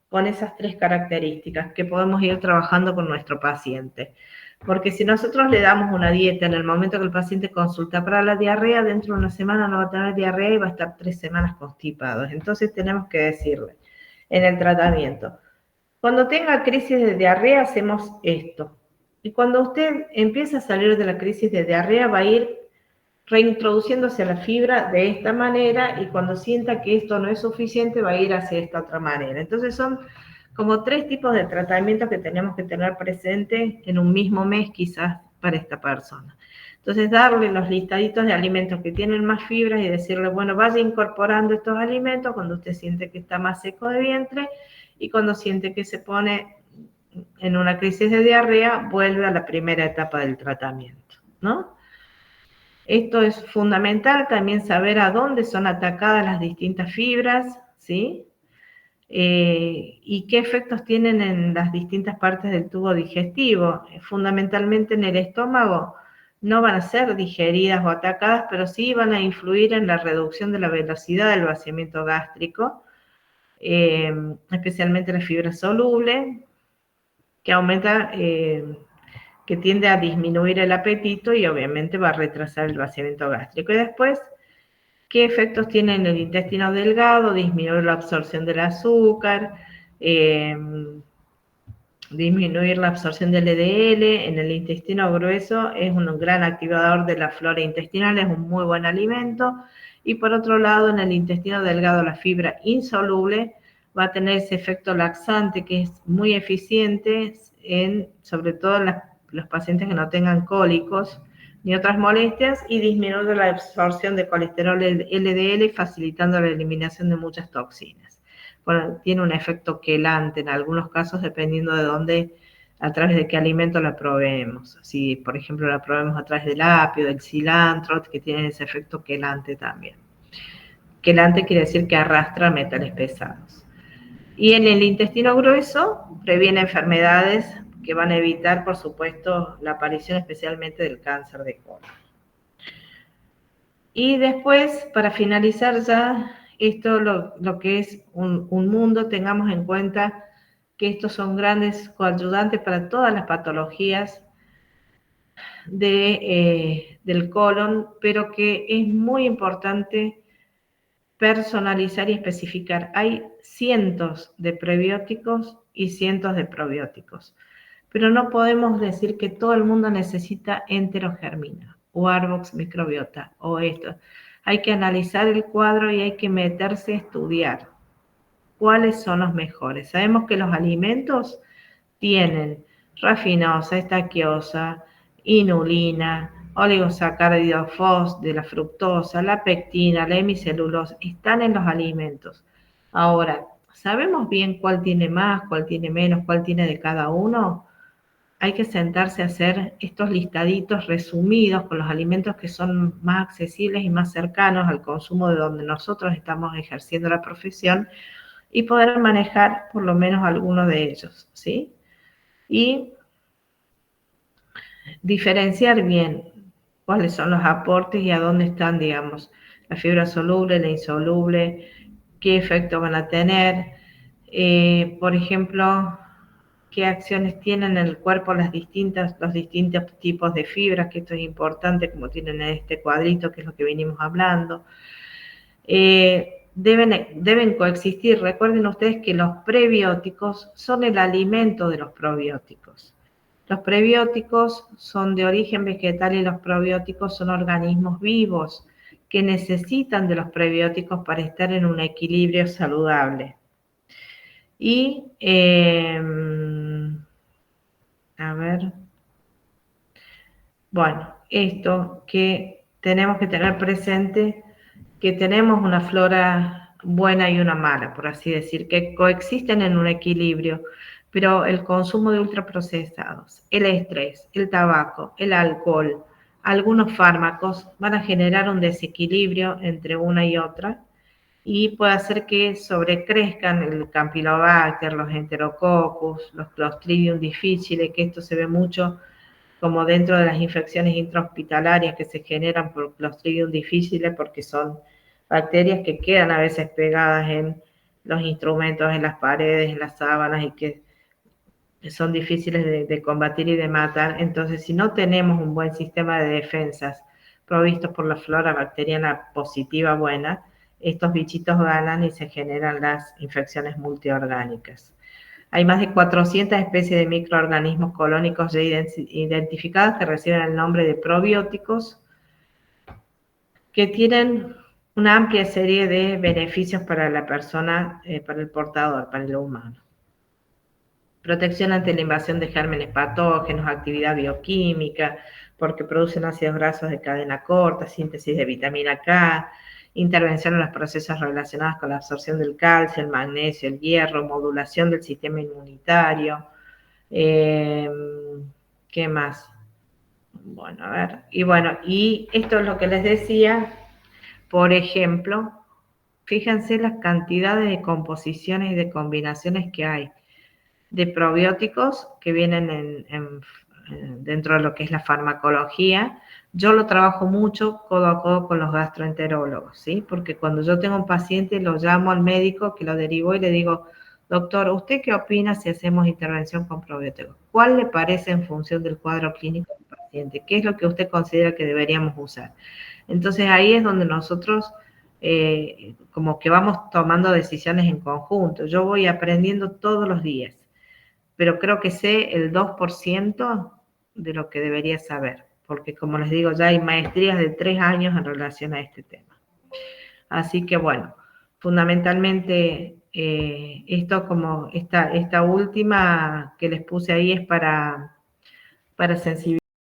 con esas 3 características que podemos ir trabajando con nuestro paciente. Porque si nosotros le damos una dieta en el momento que el paciente consulta para la diarrea, dentro de una semana no va a tener diarrea y va a estar 3 semanas constipado. Entonces tenemos que decirle en el tratamiento, cuando tenga crisis de diarrea hacemos esto. Y cuando usted empieza a salir de la crisis de diarrea va a ir reintroduciéndose a la fibra de esta manera y cuando sienta que esto no es suficiente va a ir hacia esta otra manera. Entonces son como 3 tipos de tratamientos que tenemos que tener presente en un mismo mes quizás para esta persona. Entonces darle los listaditos de alimentos que tienen más fibras y decirle, bueno, vaya incorporando estos alimentos cuando usted siente que está más seco de vientre y cuando siente que se pone en una crisis de diarrea, vuelve a la primera etapa del tratamiento, ¿no? Esto es fundamental, también saber a dónde son atacadas las distintas fibras, ¿sí? Y qué efectos tienen en las distintas partes del tubo digestivo. Fundamentalmente en el estómago no van a ser digeridas o atacadas, pero sí van a influir en la reducción de la velocidad del vaciamiento gástrico, especialmente la fibra soluble, que aumenta... que tiende a disminuir el apetito y obviamente va a retrasar el vaciamiento gástrico. Y después, ¿qué efectos tiene en el intestino delgado? Disminuir la absorción del azúcar, disminuir la absorción del LDL. En el intestino grueso es un gran activador de la flora intestinal, es un muy buen alimento. Y por otro lado, en el intestino delgado, la fibra insoluble va a tener ese efecto laxante que es muy eficiente, sobre todo en los pacientes que no tengan cólicos ni otras molestias, y disminuye la absorción de colesterol LDL, facilitando la eliminación de muchas toxinas. Bueno, tiene un efecto quelante en algunos casos, dependiendo de dónde, a través de qué alimento la proveemos. Si, por ejemplo, la proveemos a través del apio, del cilantro, que tienen ese efecto quelante también. Quelante quiere decir que arrastra metales pesados. Y en el intestino grueso previene enfermedades que van a evitar, por supuesto, la aparición especialmente del cáncer de colon. Y después, para finalizar ya, esto lo que es un mundo, tengamos en cuenta que estos son grandes coayudantes para todas las patologías del colon, pero que es muy importante personalizar y especificar. Hay cientos de prebióticos y cientos de probióticos, pero no podemos decir que todo el mundo necesita enterogermina o Arbox microbiota o esto. Hay que analizar el cuadro y hay que meterse a estudiar cuáles son los mejores. Sabemos que los alimentos tienen rafinosa, estaquiosa, inulina, oligosacáridos de la fructosa, la pectina, la hemicelulosa, están en los alimentos. Ahora, ¿sabemos bien cuál tiene más, cuál tiene menos, cuál tiene de cada uno? Hay que sentarse a hacer estos listaditos resumidos con los alimentos que son más accesibles y más cercanos al consumo de donde nosotros estamos ejerciendo la profesión y poder manejar por lo menos alguno de ellos, ¿sí? Y diferenciar bien cuáles son los aportes y a dónde están, digamos, la fibra soluble, la insoluble, qué efecto van a tener, por ejemplo, qué acciones tienen en el cuerpo los distintos tipos de fibras, que esto es importante, como tienen en este cuadrito, que es lo que venimos hablando. deben coexistir. Recuerden ustedes que los prebióticos son el alimento de los probióticos. Los prebióticos son de origen vegetal y los probióticos son organismos vivos que necesitan de los prebióticos para estar en un equilibrio saludable. Y, a ver, bueno, esto que tenemos que tener presente, que tenemos una flora buena y una mala, por así decir, que coexisten en un equilibrio, pero el consumo de ultraprocesados, el estrés, el tabaco, el alcohol, algunos fármacos van a generar un desequilibrio entre una y otra y puede hacer que sobrecrezcan el Campylobacter, los Enterococcus, los Clostridium difficile, que esto se ve mucho como dentro de las infecciones intrahospitalarias que se generan por Clostridium difficile, porque son bacterias que quedan a veces pegadas en los instrumentos, en las paredes, en las sábanas y que son difíciles de combatir y de matar. Entonces, si no tenemos un buen sistema de defensas provistos por la flora bacteriana positiva buena, estos bichitos ganan y se generan las infecciones multiorgánicas. Hay más de 400 especies de microorganismos colónicos ya identificados que reciben el nombre de probióticos, que tienen una amplia serie de beneficios para la persona, para el portador, para el humano. Protección ante la invasión de gérmenes patógenos, actividad bioquímica, porque producen ácidos grasos de cadena corta, síntesis de vitamina K, intervención en los procesos relacionados con la absorción del calcio, el magnesio, el hierro, modulación del sistema inmunitario. ¿Qué más? Bueno, a ver. Y esto es lo que les decía. Por ejemplo, fíjense las cantidades de composiciones y de combinaciones que hay de probióticos que vienen dentro de lo que es la farmacología. Yo lo trabajo mucho codo a codo con los gastroenterólogos, ¿sí? Porque cuando yo tengo un paciente, lo llamo al médico que lo derivó y le digo, doctor, ¿usted qué opina si hacemos intervención con probióticos? ¿Cuál le parece en función del cuadro clínico del paciente? ¿Qué es lo que usted considera que deberíamos usar? Entonces ahí es donde nosotros como que vamos tomando decisiones en conjunto. Yo voy aprendiendo todos los días, pero creo que sé el 2% de lo que debería saber, porque como les digo, ya hay maestrías de 3 años en relación a este tema. Así que bueno, fundamentalmente esto como esta última que les puse ahí es para sensibilizar